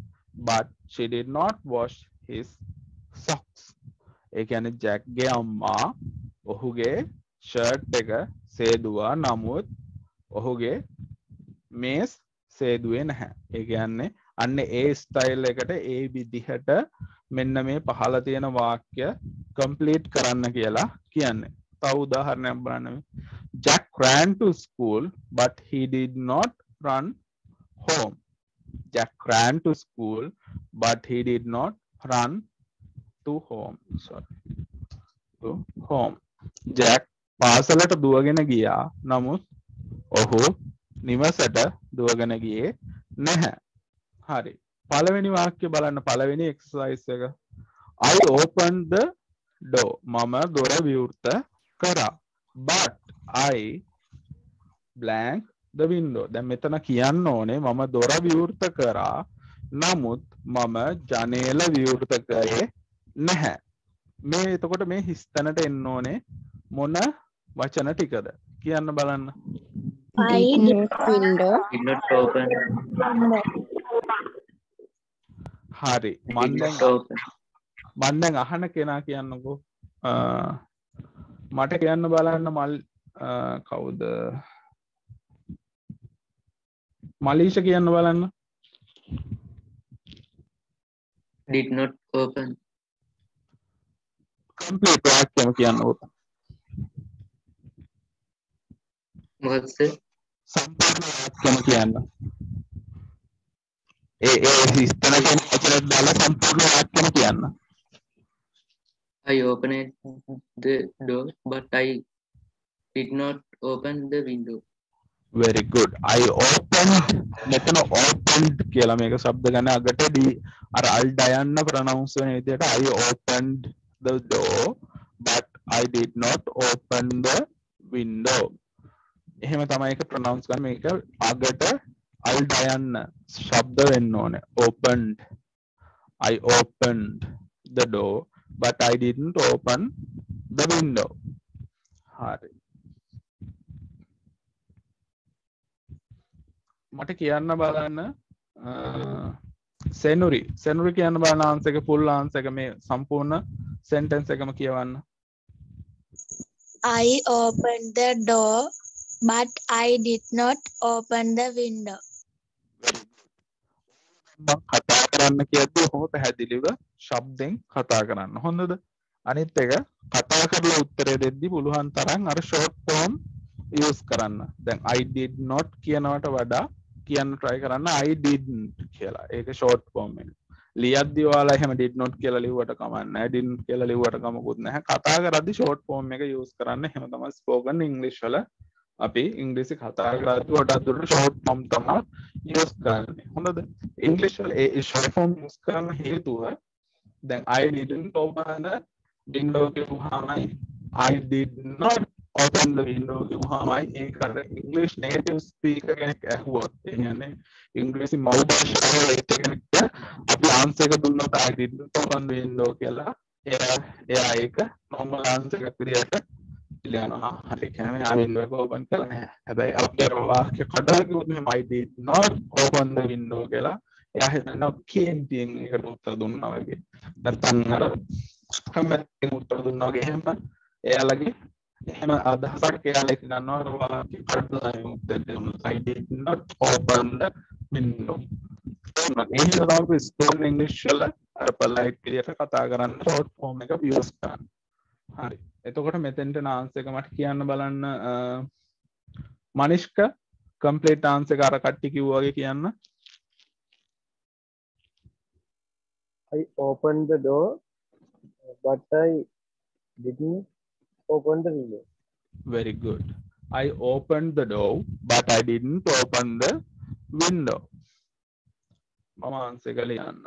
but she did not wash his socks. ඒ කියන්නේ ජැක්ගේ අම්මා ඔහුගේ ෂර්ට් එක සේදුවා නමුත් ඔහුගේ මේස් සේදුවේ නැහැ. ඒ කියන්නේ අන්න ඒ ස්ටයිල් එකට ඒ විදිහට මෙන්න මේ පහළ තියෙන වාක්‍ය කම්ප්ලීට් කරන්න කියලා කියන්නේ. තව උදාහරණයක් බලන්න. Jack ran to school but he did not run home. Jack ran to school but he did not run to home. Jack පාසලට දුවගෙන ගියා නමුත් ඔහු නිවසට දුවගෙන ගියේ නැහැ. හරි. පළවෙනි වාක්‍ය බලන්න පළවෙනි එක්සර්සයිස් එක. I opened the door. මම දොර විවෘත කරා. But I blank the window. දැන් මෙතන කියන්න ඕනේ මම දොර විවෘත කරා නමුත් මම ජනේල විවෘත කරේ නැහැ. මේ එතකොට මේ හිස්තැනට එන්න ඕනේ මොන වචන ටිකද කියන්න බලන්න. Did not window. Did not open. හරි. මම දැන් අහන කෙනා කියන්නකෝ. මට කියන්න බලන්න කවුද? මලීෂා කියන්න බලන්න. Did not open. කම්ප්ලීට් වාක්‍යම කියන්න පුතා. මොකක්ද සර්? සම්පූර්ණ වාක්‍යම කියන්න. හිස්තන කියන වචනයක් දාලා සම්පූර්ණ වාක්‍යම කියන්න. I opened the door but I did not open the window. very good. I opened මෙතන opened කියලා මේක શબ્ද ගන්න අගට අර අල් ඩයන්න ප්‍රොනවුන්ස් වෙන විදිහට I opened the door but I did not open the window. එහෙම තමයි ඒක ප්‍රොනවුන්ස් කරන්නේ. මේක අගට අල් ඩයන්න ශබ්ද වෙන්න ඕනේ. opened. I opened the door but I didn't open the window. හරි. මට කියන්න බලන්න සෙනුරි කියන්න බලන්න ආන්සර් එක ෆුල් ආන්සර් එක මේ සම්පූර්ණ සෙන්ටෙන්ස් එකම කියවන්න. I opened the door, but I did not open the window. මම කතා කරන්න කියද්දි ඔහොම පැහැදිලිව ශබ්දෙන් කතා කරන්න. හොඳද? අනිත් එක කතා කරලා උත්තරය දෙද්දි පුළුවන් තරම් අර ෂෝට් ෆෝම් යූස් කරන්න. දැන් I did not කියනවට වඩා කියන්න try කරන්න I didn't කියලා. ඒක ෂෝට් ෆෝම් එක. ලියද්දි ඔයාලා එහෙම did not කියලා ලිව්වට කමක් නැහැ. didn't කියලා ලිව්වට කමකුත් නැහැ. කතා කරද්දි ෂෝට් ෆෝම් එක යූස් කරන්න. එහෙම තමයි ස්පෝකන් ඉංග්‍රීසි වල අපි ඉංග්‍රීසි කතා කරද්දි ගොඩක් දුරට ෂෝට් ෆෝම් තමයි යූස් කරන්නේ. හොඳද? ඉංග්‍රීසි වල ඒ ෂෝට් ෆෝම් යූස් කරන්න හේතුව දැන් I didn't open the window කියුවාමයි I did not open the window කියුවාමයි ඒක අර ඉංග්‍රීසි नेटिव ස්පීකර් කෙනෙක් ඇහුවොත් ඒ කියන්නේ ඉංග්‍රීසි මව් භාෂාව ඒත් කෙනෙක් අපි ආන්සර් එක දුන්නොත් I didn't open the window කියලා එයා ඒක normal ආන්සර් එකක් විදියට පිළිගන්නවා. හරි කියන්නේ I window එක open කරලා නැහැ. හැබැයි අපි අර වාක්‍ය කඩලා කිව්වොත් මෙහෙම I did not open the window කියලා එයා හිතනවා කේන්තියෙන් ඒකට උත්තර දුන්නා වගේ. නැත්නම් අර කැමැත්තෙන් උත්තර දුන්නා වගේ එහෙම එයාලගේ එහෙම අදහසක් එයාලා එක ගන්නවා අර වාක්‍ය කඩලා උත්තර දෙනවා. I did not open the window. එහෙනම් තමයි ස්පෝකන් ඉංග්‍රීසි වල අර පොලයිට් විදියට කතා කරන්න ෂෝට් ෆෝම් එක යූස් කරන්න. හරි. එතකොට මෙතෙන්ට ආන්සර් එක මට කියන්න බලන්න මනිෂ්ක කම්ප්ලීට් ආන්සර් එක අර කට්ටිය කිව්වා වගේ කියන්න. I opened the door, but I didn't open the window. Very good. I opened the door, but I didn't open the window. මම ආන්සර් එක ලියන්න.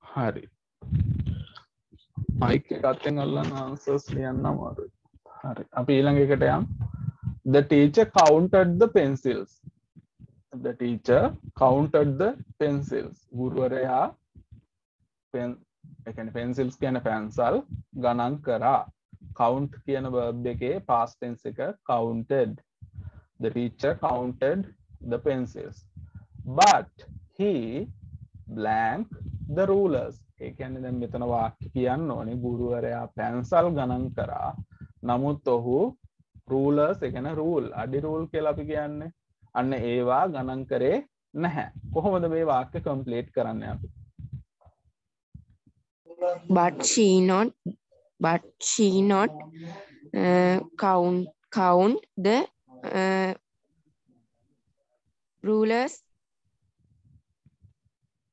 හරි. මයික් එක අතෙන් අල්ලන්න ආන්සර්ස් ලියන්න අමාරුයි. හරි. අපි ඊළඟ එකට යමු. The teacher counted the pencils. The teacher counted the pencils. ගුරුවරයා ඒ කියන්නේ pencils කියන පැන්සල් ගණන් කරා. count කියන verb එකේ past tense එක counted. The teacher counted the pencils. But he blank the rulers. ඒ කියන්නේ දැන් මෙතන වාක්‍ය කියන්න ඕනේ ගුරුවරයා පැන්සල් ගණන් කරා. නමුත් ඔහු rulers ඒ කියන්නේ rule අඩි rule කියලා අපි කියන්නේ. අන්න ඒවා ගණන් කරේ නැහැ. කොහොමද මේ වාක්‍ය කම්ප්ලීට් කරන්නේ අපි? but she not count the rulers.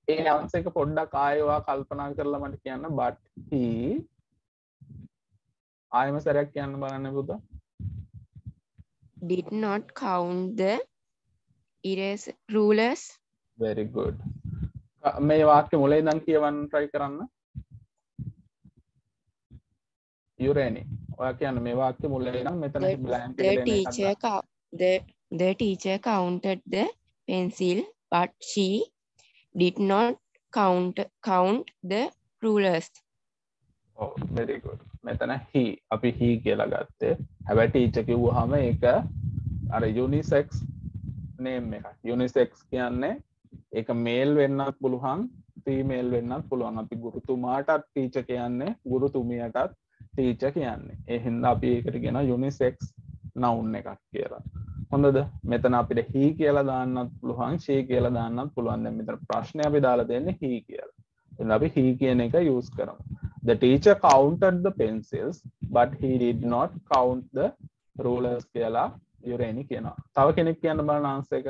A answer එක පොඩ්ඩක් ආයෙවා කල්පනා කරලා මට කියන්න. but he ආයෙම සරයක් කියන්න බලන්න පුතා. did not count the rulers. very good. මේ වාක්‍ය මුලින් ඉඳන් කියවන්න try කරන්න. යුරේනි ඔයා කියන්න මේ වාක්‍ය මුලින් ඉඳන් මෙතන blank එක the teacher counted the pencil, but she did not count the rulers. oh very good. මෙතන he අපි he කියලා ගත්තේ. හැබැයි teacher කිව්වහම ඒක අර unisex name එකක්. unisex කියන්නේ ඒක male වෙන්නත් පුළුවන් female වෙන්නත් පුළුවන්. අපි ගුරුතුමාටත් teacher කියන්නේ ගුරුතුමියටත් ටීචර් කියන්නේ. ඒ හින්දා අපි ඒකට කියනවා unisex noun එකක් කියලා. හොඳද? මෙතන අපිට he කියලා දාන්නත් පුළුවන්, she කියලා දාන්නත් පුළුවන්. දැන් මෙතන ප්‍රශ්නේ අපි දාලා දෙන්නේ he කියලා. එහෙනම් අපි he කියන එක use කරමු. The teacher counted the pencils but he did not count the rulers කියලා යුරේනි කියනවා. තව කෙනෙක් කියන්න බලන්න ආන්සර් එක.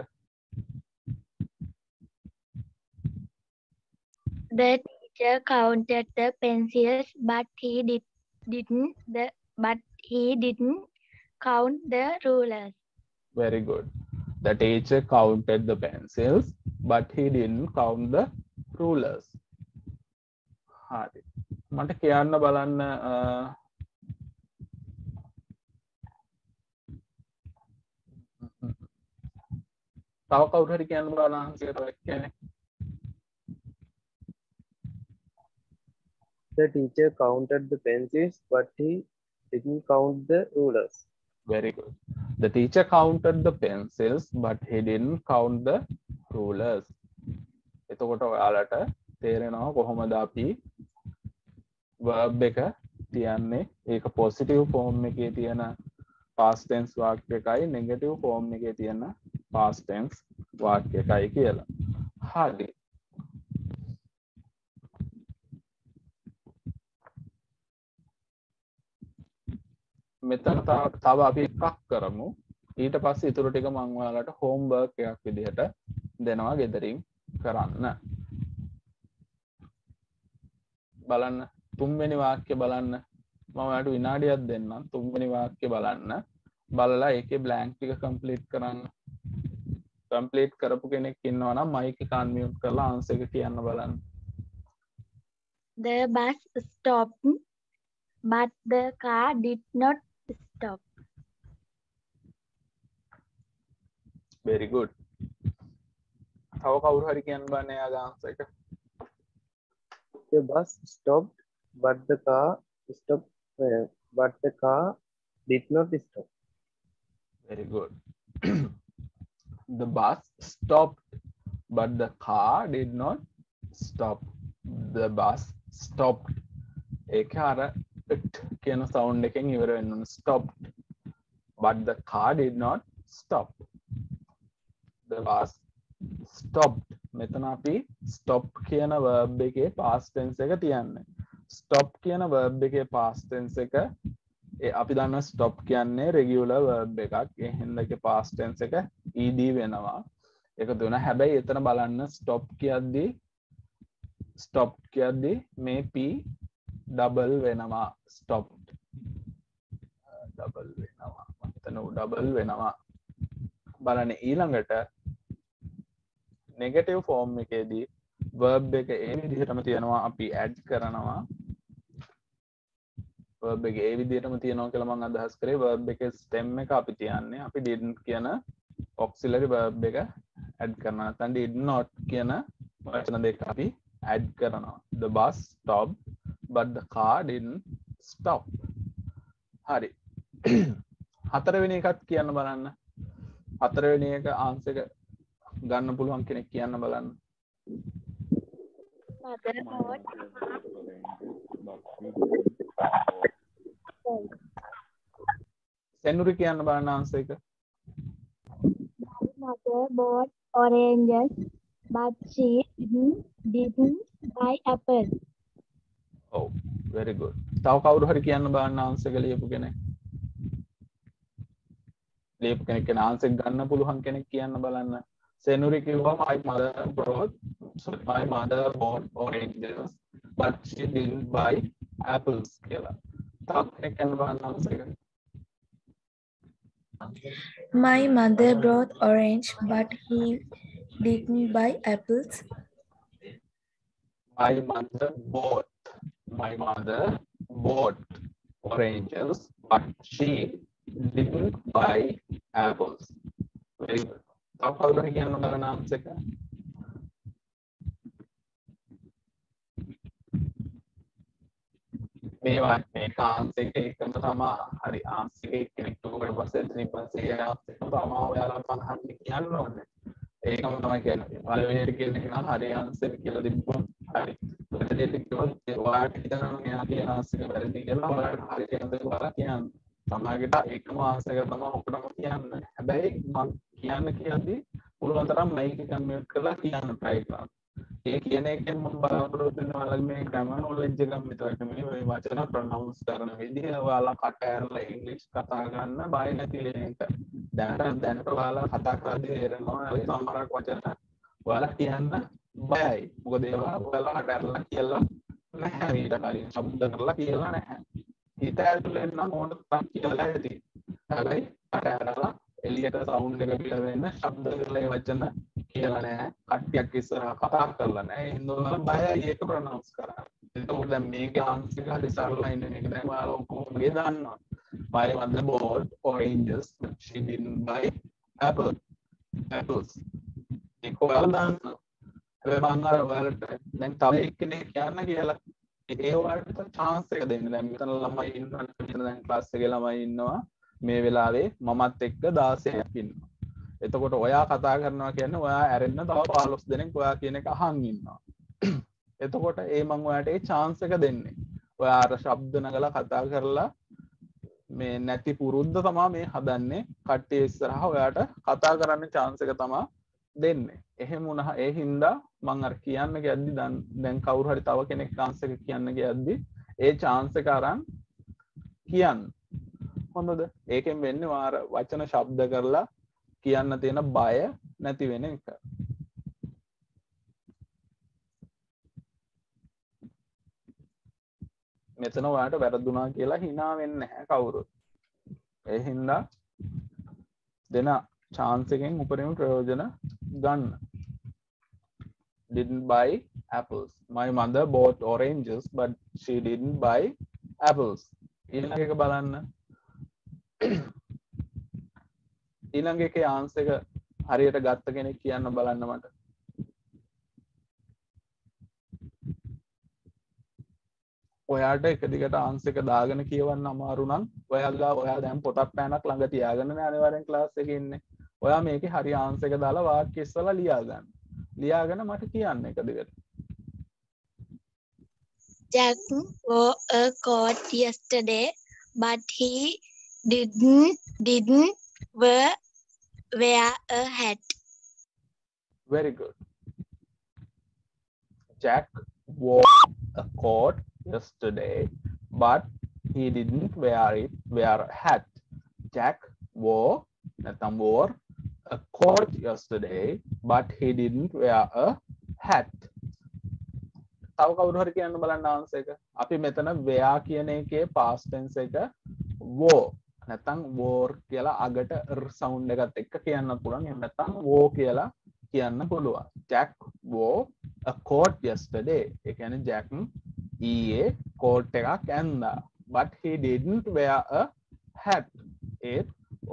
The teacher counted the pencils, but he didn't count the rulers. Very good. The teacher counted the pencils but he didn't count the rulers. හරි. මට කියන්න බලන්න තව කවුරු හරි කියන්න බලන්න ආන්සර් එක කියන්නේ. The teacher counted the pencils, but he didn't count the rulers. Very good. The teacher counted the pencils but he didn't count the rulers. එතකොට ඔයාලට තේරෙනවා කොහොමද අපි verb එක තියන්නේ. ඒක positive form එකේ තියෙන past tense වාක්‍ය එකයි negative form එකේ තියෙන past tense වාක්‍ය එකයි කියලා. හරි. මෙතන තව අපි එකක් කරමු. ඊට පස්සේ ඊටු ටික මම ඔයාලට homework එකක් විදිහට දෙනවා ගෙදරින් කරන්න. බලන්න තුන්වෙනි වාක්‍ය බලන්න. මම ඔයාලට විනාඩියක් දෙන්නම්. තුන්වෙනි වාක්‍ය බලන්න. බලලා ඒකේ blank ටික complete කරන්න. complete කරපු කෙනෙක් ඉන්නවා නම් mic එක unmute කරලා answer එක කියන්න බලන්න. The bus stopped, but the car did not stop. Very good. තව කවුරු හරි කියන්න බලන්න එයාගේ answer එක. The bus stopped, but the car did not stop. Very good. The bus stopped, but the car did not stop. The bus stopped. ඒක අර කියන sound එකෙන් ඉවර වෙන්න ඕන. Stopped. But the car did not stop. The bus stopped. මෙතන අපි stop කියන verb එකේ past tense එක තියන්නේ. Stop කියන verb එකේ past tense එක අපි දන්නවා stop කියන්නේ regular verb එකක්. ඒ හින්දා ඒකේ past tense එක ed වෙනවා. ඒක දුන හැබැයි එතන බලන්න stop කියද්දි මේ p double වෙනවා. stopped double වෙනවා. එතන double වෙනවා. බලන්න ඊළඟට negative form එකේදී verb එක ඒ විදිහටම තියෙනවා. අපි add කරනවා. verb එක ඒ විදිහටම තියෙනවා කියලා මම අදහස් කරේ. verb එකේ stem එක අපි තියන්නේ. අපි didn't කියන auxiliary verb එක add කරනවා. නැත්නම් did not කියන වචන දෙක අපි add කරනවා. The bus stopped but the car didn't stop. හරි. හතරවෙනි එකත් කියන්න බලන්න. හතරවෙනි එක answer එක ගන්න පුළුවන් කෙනෙක් කියන්න බලන්න. සෙනුරි කියන්න බලන්න answer එක. Mother bought oranges, but she didn't buy apples. Oh, very good. තව කවුරු හරි කියන්න බලන්න answer එක ලියපු කෙනෙක්. ලියපු කෙනෙක් කියන answer එක ගන්න පුළුවන් කෙනෙක් කියන්න බලන්න. සෙනුරි කිව්වා my mother bought oranges but she didn't buy apples කියලා. තව කෙනෙක් කියන්න බලන්න answer එක. My mother brought orange, but he didn't buy apples. My mother bought oranges, but she didn't buy apples. Very good. How do I get another answer? මේවා මේක answer එකම තමයි. හරි ආන්සර් එක කෙනෙක් උඩට පස්සේ ඉතින් පස්සේ ආන්සර් එක තමයි ඔයාලා පහක් කියන්න ඕනේ. ඒකම තමයි කියන්නේ. පළවෙනියට කියන එක නම් හරි ආන්සර් කියලා දෙන්න. හරි. වැරදියට කිව්වොත් ඔයාලට හිතනවා මෙයා කියන ආන්සර් එක වැරදි කියලා ඔයාලට හරි කියලා ඔයාලා කියන්න. සමහරවිට එකම ආන්සර් එක තමයි ඔක්කොටම කියන්න. හැබැයි මම කියන්න කියද්දි පුළුවන් තරම් මයික් එක මියුට් කරලා කියන්න try කරන්න. ඒ කියන එකෙන් මම බලාපොරොත්තු වෙනවා ඔයාලගේ මේ grammar knowledge එක විතරක් නෙමෙයි මේ වචන pronounce කරන විදිහ ඔයාලා කට ඇරලා ඉංග්‍රීසි කතා කරන්න බය නැති වෙන එක. දැනට ඔයාලා කතා කරද්දී තේරෙනවා ඒ සමහරක් වචන ඔයාලා කියන්න බයයි. මොකද ඒවා ඔයාලා කට ඇරලා කියලා නැහැ ඊට කලින් શબ્ද කරලා කියලා නැහැ. හිත ඇතුලෙන් නම් ඕන තරම් කියලා ඇති. හැබැයි කට ඇරලා එළියට සවුන්ඩ් එක පිට වෙන්න શબ્ද කරලා ඒ වචන කියලා නැහැ. කට්ටියක් ඉස්සරහා කතා කරලා නැහැ. ඒ හින්දා ඔයාලා බයයි ඒක ප්‍රොනවුන්ස් කරන්න. එතකොට දැන් මේකේ ආන්සර් එක හරි සරලයි නේ මේක දැන් ඔයාලා ඔක්කොම ගේ දන්නවා. My mother bought oranges but she didn't buy apples. ඒක ඔයාලා දන්නවා. හැබැයි මම අර ඔයාලට දැන් තව එක්කෙනෙක් කියන්න කියලා ඒ ඔයාලට chance එක දෙන්න. දැන් මෙතන ළමයි ඉන්නවා. මෙතන දැන් ක්ලාස් එකේ ළමයි ඉන්නවා. මේ වෙලාවේ මමත් එක්ක 16ක් ඉන්නවා. එතකොට ඔයා කතා කරනවා කියන්නේ ඔයා ඇරෙන්න තව 15 දෙනෙක් ඔයා කියන එක අහන් ඉන්නවා. එතකොට ඒ මම ඔයාට ඒ chance එක දෙන්නේ. ඔයා අර ශබ්ද නගලා කතා කරලා මේ නැති පුරුද්ද තමයි මේ හදන්නේ. කට්ටිය ඉස්සරහා ඔයාට කතා කරන්න chance එක තමයි දෙන්නේ. එහෙම වුණා ඒ හින්දා මම අර කියන්න ගියද්දි දැන් කවුරු හරි තව කෙනෙක් chance එක කියන්න ගියද්දි ඒ chance එක අරන් කියන්න. හොඳද? ඒකෙන් වෙන්නේ වාර වචන ශබ්ද කරලා කියන්න තියෙන බය නැති වෙන එක. මෙතන ඔයාලට වැරදුනා කියලා hina වෙන්නේ නැහැ කවුරුත්. ඒ හින්දා දෙන chance එකෙන් උපරිම ප්‍රයෝජන ගන්න. Didn't buy apples. My mother bought oranges but she didn't buy apples. ඊළඟ එක බලන්න. ඊළඟ එකේ ආන්සර් එක හරියට ගත්ත කෙනෙක් කියන්න බලන්න මට. ඔයාට එක දිගට ආන්සර් එක දාගෙන කියවන්න අමාරු නම් ඔයා දැන් පොතක් පෑනක් ළඟ තියාගෙන නේ අනිවාර්යෙන් ක්ලාස් එකේ ඉන්නේ. ඔයා මේකේ හරි ආන්සර් එක දාලා වාක්‍ය ඉස්සලා ලියා ගන්න. ලියාගෙන මට කියන්න එක දිගට. Jack wore a coat yesterday, but he didn't wear a hat. Very good. Jack wore a coat yesterday, but he didn't wear a hat. Jack wore a coat yesterday, but he didn't wear a hat. තව කවුරු හරි කියන්න බලන්න answer එක. අපි මෙතන wear කියන එකේ past tense එක wore නැත්නම් wore කියලා අගට r sound එකත් එක්ක කියන්න පුළුවන්. එහෙම නැත්නම් wore කියලා කියන්න පුළුවන්. Jack wore a coat yesterday. ඒ කියන්නේ Jack ඊයේ coat එකක් ඇඳා. But he didn't wear a hat. ඒත්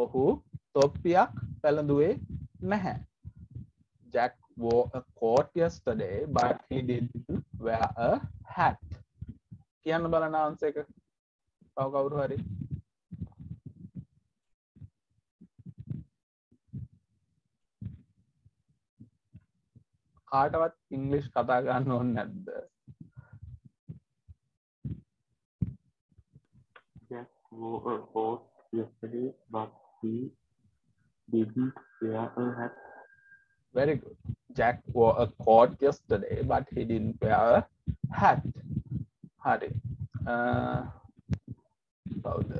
ඔහු තොප්පියක් පැළඳුවේ නැහැ. Jack wore a coat yesterday, but he didn't wear a hat. කියන්න බලන්න ආන්සර් එක. තව කවුරු හරි? කාටවත් ඉංග්‍රීසි කතා ගන්න ඕනේ නැද්ද? Jack wore a coat yesterday, but he didn't wear a hat. Very good. Jack wore a coat yesterday, but he didn't wear a hat. හරි. කවුද?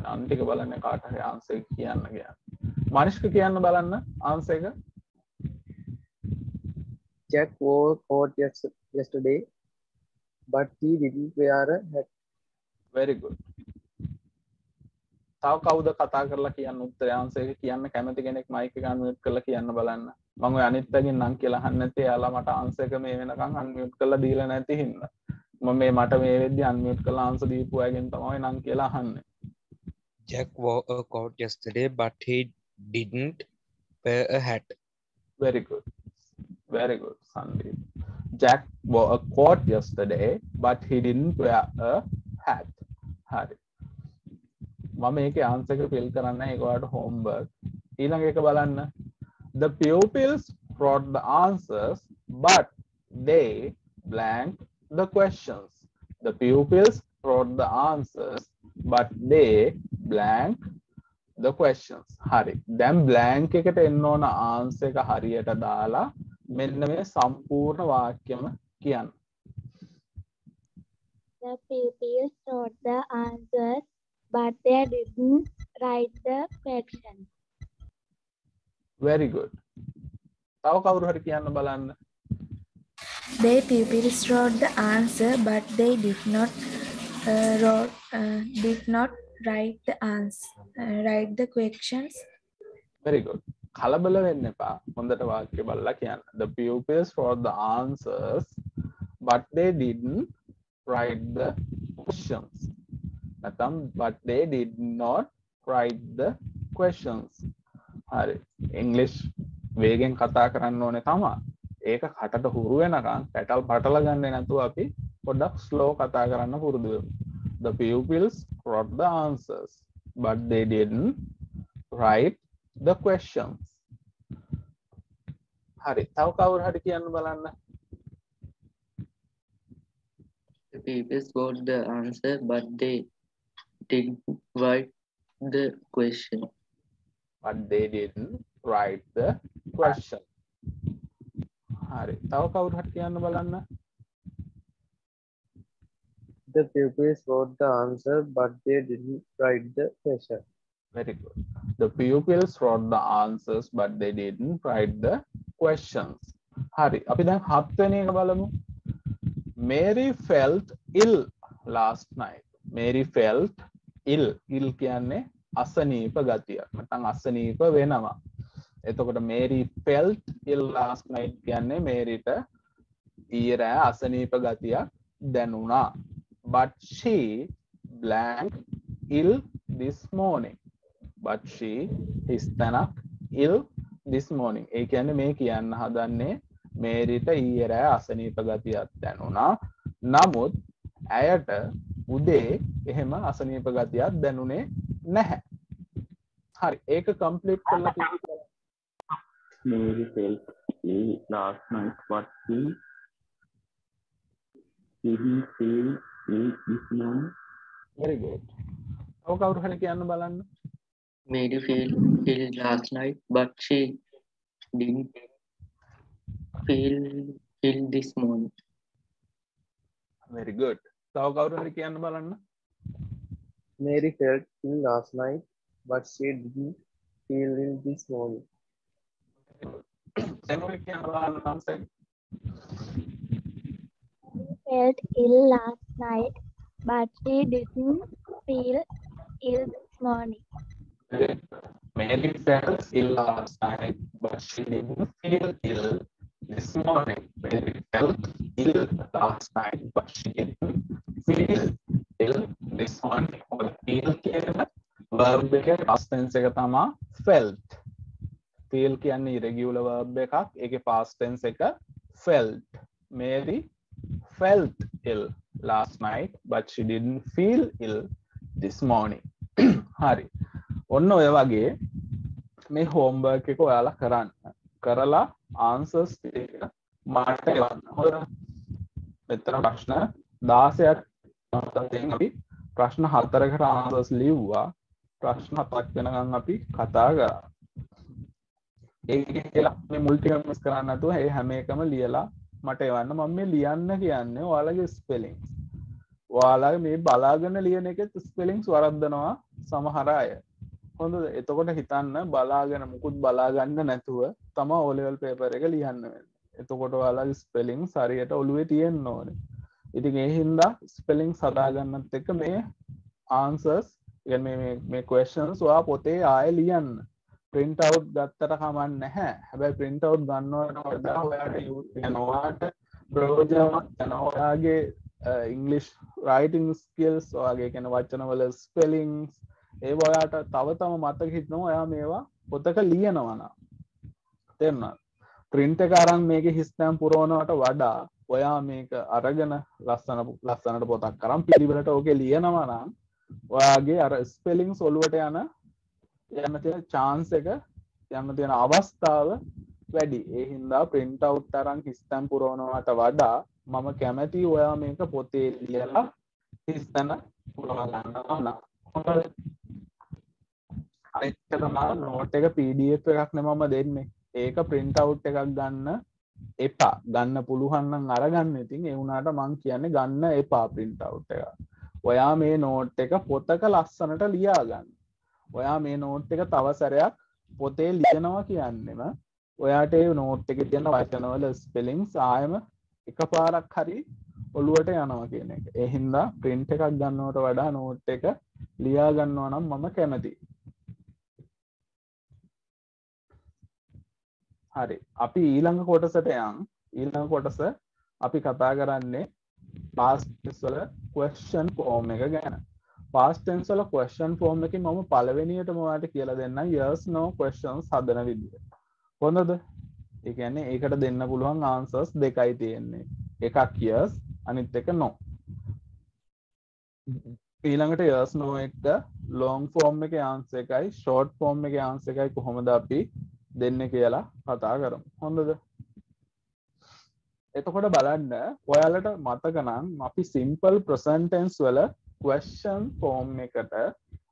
නම් ටික බලන්න කාට හරි ආන්සර් එක කියන්න ගියා. මනිෂ්ක කියන්න බලන්න ආන්සර් එක. Jack wore a coat yesterday, but he didn't wear a hat. Very good. තව කවුද කතා කරලා කියන්න උත්තරය ආන්සර් එක කියන්න කැමති කෙනෙක් මයික් එක අන්මියුට් කරලා කියන්න බලන්න. මම ඔය අනිත් පැගෙන් නම් කියලා අහන්න නැත්තේ එයාලා මට ආන්සර් එක මේ වෙනකන් අන්මියුට් කරලා දීලා නැති හින්දා. මම මට මේ වෙද්දි අන්මියුට් කරලා ආන්සර් දීපු අයගෙන් තමයි නම් කියලා අහන්නේ. Jack wore a coat yesterday, but he didn't wear a hat. Very good. Very good, Sandeep. Jack wore a coat yesterday, but he didn't wear a hat. හරි. මම මේකේ ආන්සර් එක ෆිල් කරන්න ඒකට homework. ඊළඟ එක බලන්න. The pupils wrote the answers, but they blank the questions. The pupils wrote the answers, but they blank the questions. හරි. දැන් blank එකට එන්න ඕන answer එක හරියට දාලා මෙන්න මේ සම්පූර්ණ වාක්‍යම කියන්න. The pupils wrote the answers, but they didn't write the questions. Very good. තව කවුරු හරි කියන්න බලන්න. The pupils wrote the answer, but they did not write the answer. Write the questions. Very good. කලබල වෙන්න එපා. හොඳට වාක්‍ය බලලා කියන්න. The pupils wrote the answers, but they didn't write the questions. නැත්නම් but they did not write the questions. හරි. English වේගෙන් කතා කරන්න ඕනේ තමයි. ඒක කටට හුරු වෙනකන් පටල ගන්නේ නැතුව අපි පොඩ්ඩක් slow කතා කරන්න පුරුදු වෙමු. The pupils wrote the answers, but they didn't write the questions. හරි. තව කවුරු හරි කියන්න බලන්න. The pupils got the answer, but they didn't write the question. But they didn't write the question. හරි. තව කවුරු හරි කියන්න බලන්න. The pupils wrote the answer, but they didn't write the question. Very good. The pupils wrote the answers, but they didn't write the questions. හරි. අපි දැන් 7 වෙනි එක බලමු. Mary felt ill last night. Mary felt ill. Ill කියන්නේ අසනීප ගතියක්. නැත්නම් අසනීප වෙනවා. එතකොට Mary felt ill last night කියන්නේ මේරිට ඊයේ රෑ අසනීප ගතියක් දැනුණා. But she blank ill this morning. But she හිස්තැනක් ill this morning. ඒ කියන්නේ මේ කියන්න හදන්නේ මේරිට ඊයේ රෑ අසනීප ගතියක් දැනුණා. නමුත් ඇයට උදේ එහෙම අසනීප ගතියක් දැනුනේ නැහැ. හරි. ඒක කම්ප්ලීට් කරලා තියෙනවා. Mary felt ill last night, but she didn't feel ill this morning. Very good. තව කවුරු හරි කියන්න බලන්න. Mary felt ill last night, but she didn't feel ill this morning. Very good. තව කවුරු හරි කියන්න බලන්න. Mary felt ill last night, but she didn't feel ill this morning. සෙනොරි කියන්න බලන්න නම් Felt ill last night, but she didn't feel ill this morning. Mary felt ill last night, but she didn't feel ill this morning. Mary felt ill last night, but she didn't feel ill this morning. or feel කියන verb එකේ past tense එක තමයි felt. feel කියන්නේ irregular verb එකක්. ඒකේ past tense එක felt. Mary felt ill last night, but she didn't feel ill this morning. හරි. ඔන්න ඔය වගේ මේ homework එක ඔයාලා කරන්න. කරලා answers ටික මට එවන්න. හොඳද? මෙතන ප්‍රශ්න 16ක් තියෙනවා. අපි ප්‍රශ්න 4කට answers ලිව්වා. ප්‍රශ්න 7ක් වෙනකන් අපි කතා කරා. ඒක කියලා මේ මුල් ටික මිස් කරන්න නැතුව ඒ හැම එකම ලියලා මට එවන්න. මම මේ ලියන්න කියන්නේ ඔයාලගේ ස්පෙලිංස්. ඔයාලා මේ බලාගෙන ලියන එකේ ස්පෙලිංස් වරද්දනවා සමහර අය. හොඳද? එතකොට හිතන්න බලාගෙන මුකුත් බලා ගන්න නැතුව තමයි O level paper එක ලියන්න වෙන්නේ. එතකොට ඔයාලගේ ස්පෙලිංස් හරියට ඔළුවේ තියෙන්න ඕනේ. ඉතින් ඒ හින්දා ස්පෙලිංස් හදා ගන්නත් එක්ක මේ answers කියන්නේ මේ questions ඔයා පොතේ ආයෙ ලියන්න. print out ගත්තට කමක් නැහැ. හැබැයි print out ගන්නවට වඩා ඔයාට browser ඔයාගේ English writing skills ඔයාගේ කියන වචනවල spellings ඒව ඔයාට තව මතක හිටිනවා. ඔයා මේවා පොතක ලියනවා නම් තේරුණාද? print එක අරන් මේකේ හිස්තම් පුරවනවට වඩා ඔයා මේක අරගෙන ලස්සනට පොතක් අරන් පිළිවෙලට ඕකේ ලියනවා නම් ඔයාගේ අර spellings ඔළුවට යන්න තියෙන chance එක යන්න තියෙන අවස්ථාව වැඩි. ඒ හින්දා print out තරම් හිස්තම් පුරවනවට වඩා මම කැමැති ඔයා මේක පොතේ ලියලා හිස්තැන පුරවා ගන්නවා නම්. හොඳද? අනිත් එක තමයි නෝට් එක PDF එකක් නේ මම දෙන්නේ. ඒක print out එකක් ගන්න එපා. ගන්න පුළුවන් නම් අරගන්න. ඉතින් ඒ වුණාට මං කියන්නේ ගන්න එපා print out එක. ඔයා මේ නෝට් එක පොතක ලස්සනට ලියා ගන්න. ඔයා මේ නෝට් එක තව සැරයක් පොතේ ලියනවා කියන්නෙම ඔයාට ඒ නෝට් එකේ තියෙන වචනවල ස්පෙලිංස් ආයෙම එකපාරක් හරි ඔළුවට යනවා කියන එක. ඒ හින්දා print එකක් ගන්නවට වඩා නෝට් එක ලියා ගන්නවා නම් මම කැමතියි. හරි. අපි ඊළඟ කොටසට යන්. ඊළඟ කොටස අපි කතා කරන්නේ past tense වල question form එක ගැන. past tense වල question form එකේ මම පළවෙනියටම ඔයාලට කියලා දෙන්නම් yes no questions හදන විදිය. හොඳද? ඒ කියන්නේ ඒකට දෙන්න පුළුවන් answers දෙකයි තියෙන්නේ. එකක් yes අනිත් එක no. ඊළඟට yes no එක long form එකේ answer එකයි short form එකේ answer එකයි කොහොමද අපි දෙන්නේ කියලා කතා කරමු. හොඳද? එතකොට බලන්න ඔයාලට මතක නම් අපි simple present tense වල question form එකට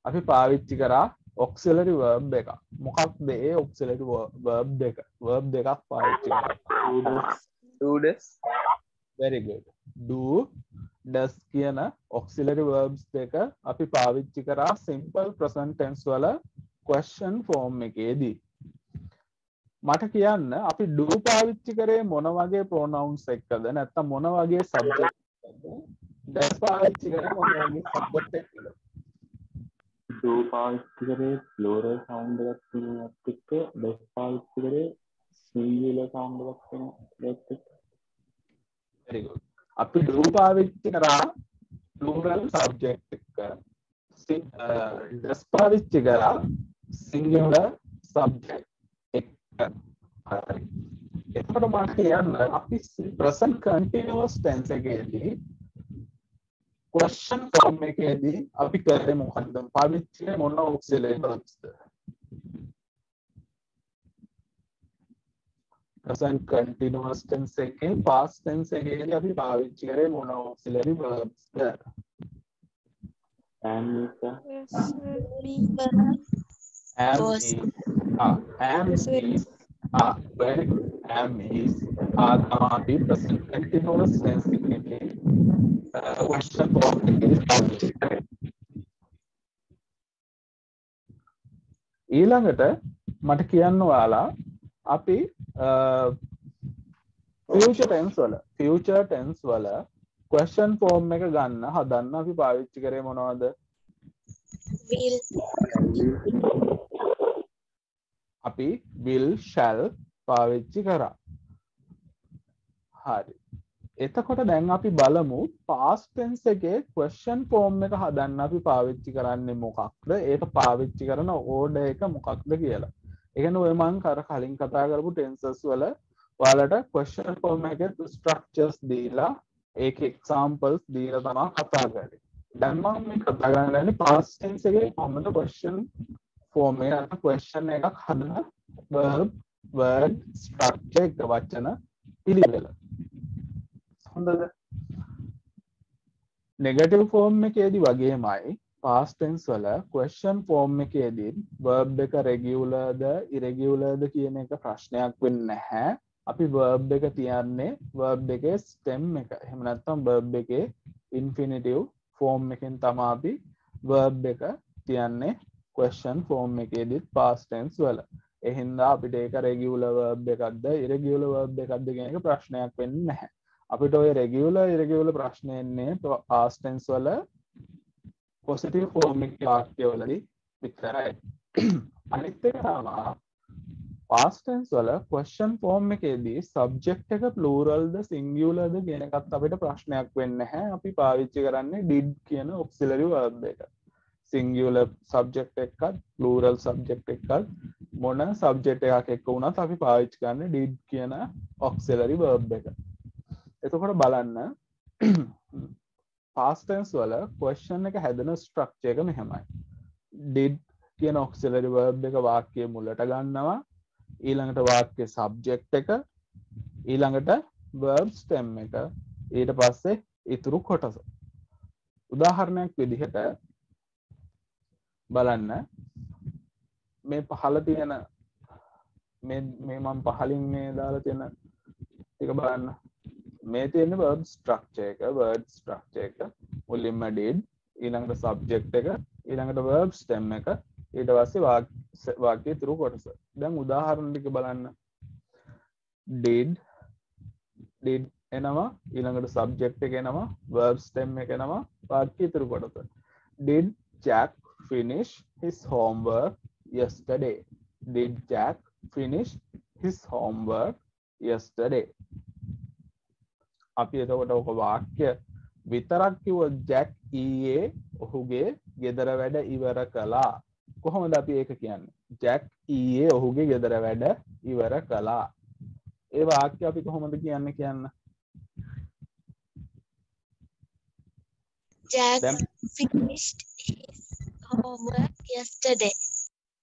අපි පාවිච්චි කරා auxiliary verb එක. මොකක්ද ඒ auxiliary verb දෙක? verb දෙකක් පාවිච්චි කරා. do does very good. do does කියන auxiliary verbs දෙක අපි පාවිච්චි කරා simple present tense වල question form එකේදී. මට කියන්න අපි do පාවිච්චි කරේ මොන වගේ pronouns එක්කද නැත්නම් මොන වගේ subject එක්කද? does පාවිච්චි කරේ මොන වගේ subject එක්කද? do පාවිච්චි කරේ plural sound එකක් තියෙනත් එක්ක does පාවිච්චි කරේ singular sound එකක් තියෙනත් එක්ක. very good. අපි do පාවිච්චි කරා plural subject එක්ක. does පාවිච්චි කරා singular subject හරි. එතකොට මම කියන්න අපි present continuous tense එකේදී question form එකේදී අපි කරේ මොකක්ද? පාවිච්චි කරේ මොන auxiliary verbs ද? present continuous tense එකේ past tense එකේදී අපි පාවිච්චි කරේ මොන auxiliary verbs the? am is very good. am is තමයි present continuous tense එකේ question form එකේදී පාවිච්චි කරේ. ඊළඟට මට කියන්න ඔයාලා අපි future tense වල question form එක ගන්න හදන්න අපි පාවිච්චි කරේ මොනවද? will අපි will shall පාවිච්චි කරා. හරි. එතකොට දැන් අපි බලමු past tense එකේ question form එක හදන්න අපි පාවිච්චි කරන්නේ මොකක්ද? ඒක පාවිච්චි කරන order එක මොකක්ද කියලා. ඒ කියන්නේ ඔය මම කලින් කතා කරපු tenses වල ඔයාලට question form එකේ structures දීලා ඒක examples දීලා තමයි කතා කරන්නේ. දැන් මම මේ කතා කරන්නේ past tense එකේ කොහොමද question form එක question එකක් හදන verb word structure එක වචන පිළිවෙල. හොඳද? negative form එකේදී වගේමයි past tense වල question form එකේදී verb එක regular ද irregular ද කියන එක ප්‍රශ්නයක් වෙන්නේ නැහැ. අපි verb එක තියන්නේ verb එකේ stem එක. එහෙම නැත්නම් verb එකේ infinitive form එකෙන් තමයි අපි verb එක තියන්නේ question form එකේදී past tense වල. ඒ හින්දා අපිට ඒක regular verb එකක්ද irregular verb එකක්ද කියන එක ප්‍රශ්නයක් වෙන්නේ නැහැ. අපිට ඔය regular irregular ප්‍රශ්න එන්නේ past tense වල positive form එකේ වාක්‍යවලදී විතරයි. අනිත් එක තමයි past tense වල question form එකේදී subject එක plural ද singular ද කියන එකත් අපිට ප්‍රශ්නයක් වෙන්නේ නැහැ. අපි පාවිච්චි කරන්නේ did කියන auxiliary verb එක. singular subject එකත් plural subject එකත් මොන subject එකක් එක්ක වුණත් අපි පාවිච්චි කරන්නේ did කියන auxiliary verb එක. එතකොට බලන්න past tense වල question එක හැදෙන structure එක මෙහෙමයි. did කියන auxiliary verb එක වාක්‍යයේ මුලට ගන්නවා. ඊළඟට වාක්‍ය subject එක, ඊළඟට verb stem එක, ඊට පස්සේ ඉතුරු කොටස. උදාහරණයක් විදිහට බලන්න මේ පහළ තියෙන මේ මම පහලින් මේ දාලා තියෙන ටික බලන්න. මේ තියෙන verb structure එක මුලින්ම did, ඊළඟට subject එක, ඊළඟට verb stem එක, ඊට පස්සේ වාක්‍ය ඉතුරු කොටස. දැන් උදාහරණ ටික බලන්න. did එනවා, ඊළඟට subject එක එනවා, verb stem එක එනවා, වාක්‍ය ඉතුරු කොටස. Did Jack finish his homework yesterday? Did Jack finish his homework yesterday? අපි එතකොට ඔක වාක්‍ය විතරක් කිව්වොත් ජැක් ඊයේ ඔහුගේ ගෙදර වැඩ ඉවර කළා. කොහොමද අපි ඒක කියන්නේ? ජැක් ඊයේ ඔහුගේ ගෙදර වැඩ ඉවර කළා. ඒ වාක්‍ය අපි කොහොමද කියන්නේ කියන්න? Jack finished his homework yesterday.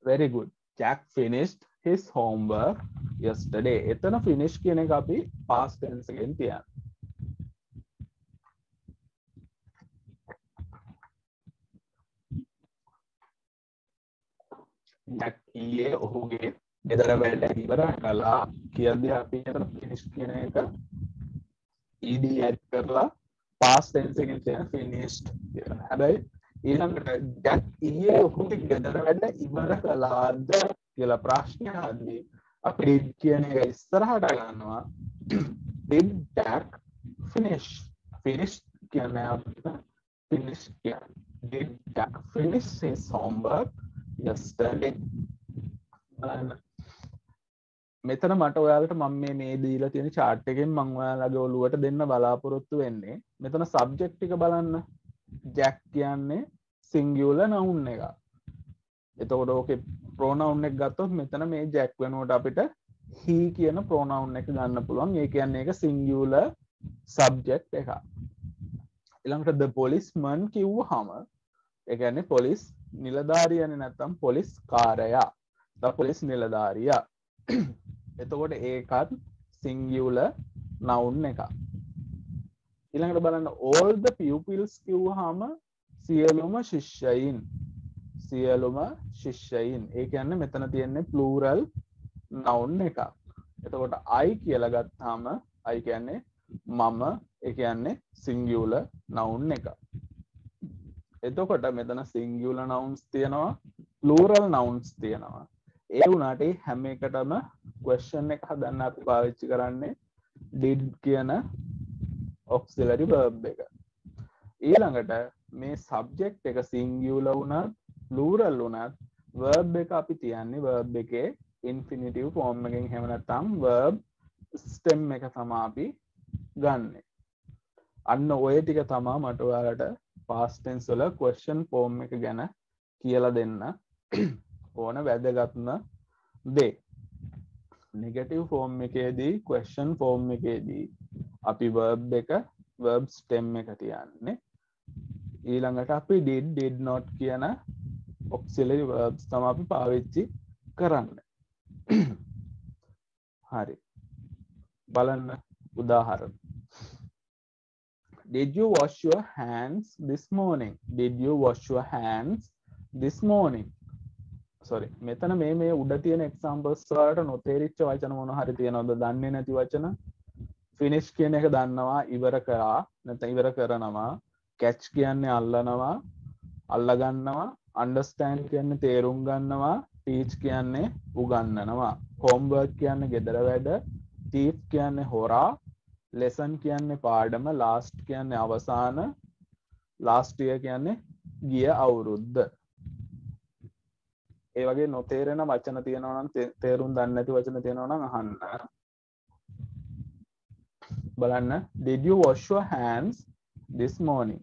Very good. Jack finished his homework yesterday. එතන finish කියන එක අපි past tense එකෙන් තියන්න. Jack ඊයේ ඔහුගේ ගෙදර වැඩ ඉවර කළා කියද්දී අපි එතන finish කියන එක ed add කරලා past tense එකෙන් කියන finished කියන. හැබැයි ඊළඟට Jack ඊයේ ඔහුගේ ගෙදර වැඩ ඉවර කළාද කියලා ප්‍රශ්නය අහද්දී අපි did කියන එක ඉස්සරහට ගන්නවා. Did Jack finish කියන්නේ අපිට finish කියන්නේ. Did Jack finish his homework yesterday? මෙතන මට ඔයාලට මම මේ දීලා තියෙන chart එකෙන් මම ඔයාලගේ ඔළුවට දෙන්න බලාපොරොත්තු වෙන්නේ මෙතන subject එක බලන්න. Jack කියන්නේ singular noun එක. එතකොට ඕකේ pronoun එක ගත්තොත් මෙතන මේ Jack වෙනුවට අපිට he කියන pronoun එක ගන්න පුළුවන්. ඒ කියන්නේ ඒක singular subject එකක්. ඊළඟට the policeman කිව්වහම ඒ කියන්නේ police නිලධාරියනේ නැත්තම් police කාර්යයා. the police නිලධාරියා. එතකොට ඒකත් singular noun එකක්. ඊළඟට බලන්න all the pupils කිව්වහම සියලුම ශිෂ්‍යයින්. ඒ කියන්නේ මෙතන තියෙන්නේ plural noun එකක්. එතකොට I කියලා ගත්තාම I කියන්නේ මම, ඒ කියන්නේ singular noun එකක්. එතකොට මෙතන singular nouns තියෙනවා, plural nouns තියෙනවා. ඒ වුණාට හැම එකටම question එක හදන්න අපි පාවිච්චි කරන්නේ did කියන auxiliary verb එක. ඊළඟට මේ subject එක singular වුණත් plural වුණත් verb එක අපි තියන්නේ verb එකේ infinitive form එකෙන්, එහෙම නැත්නම් verb stem එක තමයි අපි ගන්නෙ. අන්න ඔය ටික තමයි මට ඔයාලට past tense වල question form එක ගැන කියලා දෙන්න ඕන වැදගත්ම දේ. negative form එකේදී question form එකේදී අපි verb එක verb stem එක තියන්නේ. ඊළඟට අපි did not කියන auxiliary verbs තමයි අපි පාවිච්චි කරන්නේ. හරි. බලන්න උදාහරණ. Did you wash your hands this morning? Did you wash your hands this morning? Sorry. මෙතන මේ උඩ තියෙන examples වලට නොතේරිච්ච වචන මොන හරි තියෙනවද? දන්නේ නැති වචන? finish කියන එක දන්නවා, ඉවර කරා නැත්නම් ඉවර කරනවා. catch කියන්නේ අල්ලනවා, අල්ල ගන්නවා. understand කියන්නේ තේරුම් ගන්නවා. teach කියන්නේ උගන්වනවා. homework කියන්නේ ගෙදර වැඩ. thief කියන්නේ හොරා. lesson කියන්නේ පාඩම. last කියන්නේ අවසාන. last year කියන්නේ ගිය අවුරුද්ද. ඒ වගේ නොතේරෙන වචන තියෙනවා නම්, තේරුම් දන්නේ නැති වචන තියෙනවා නම් අහන්න. බලන්න. Did you wash your hands this morning?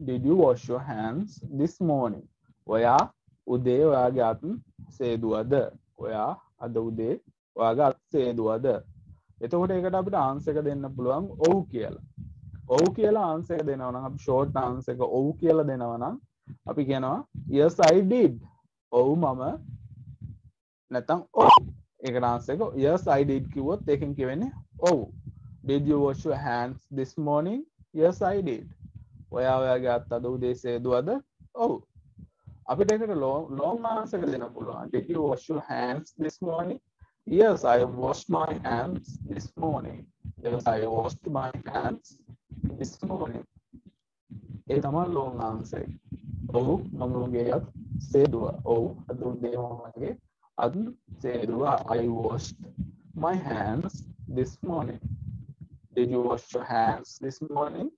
Did you wash your hands this morning? ඔයා උදේ ඔයාගේ අත් සේදුවද? ඔයා අද උදේ ඔයාගේ අත් සේදුවද? එතකොට ඒකට අපිට ආන්සර් එක දෙන්න පුළුවන් ඔව් කියලා. ඔව් කියලා ආන්සර් එක දෙනවා නම් අපි ෂෝට් ආන්සර් එක ඔව් කියලා දෙනවා නම් අපි කියනවා yes I did. ඔව් මම නැත්නම් ඔව්. ඒකට ආන්සර් එක yes I did කිව්වොත් ඒකෙන් කියවෙන්නේ ඔව්. Did you wash your hands this morning? Yes, I did. ඔයාගේ අත් අද උදේ සේදුවද? ඔව්. අපිට ඒකට long answer එක දෙන්න පුළුවන්. Did you wash your hands this morning? Yes, I washed my hands this morning. Yes, I washed my hands this morning. ඒ තමයි long answer. ඔව් මම මගේ අත් සේදුවා. ඔව් අද උදේ මගේ අත් සේදුවා. I washed my hands this morning. Did you wash your hands this morning?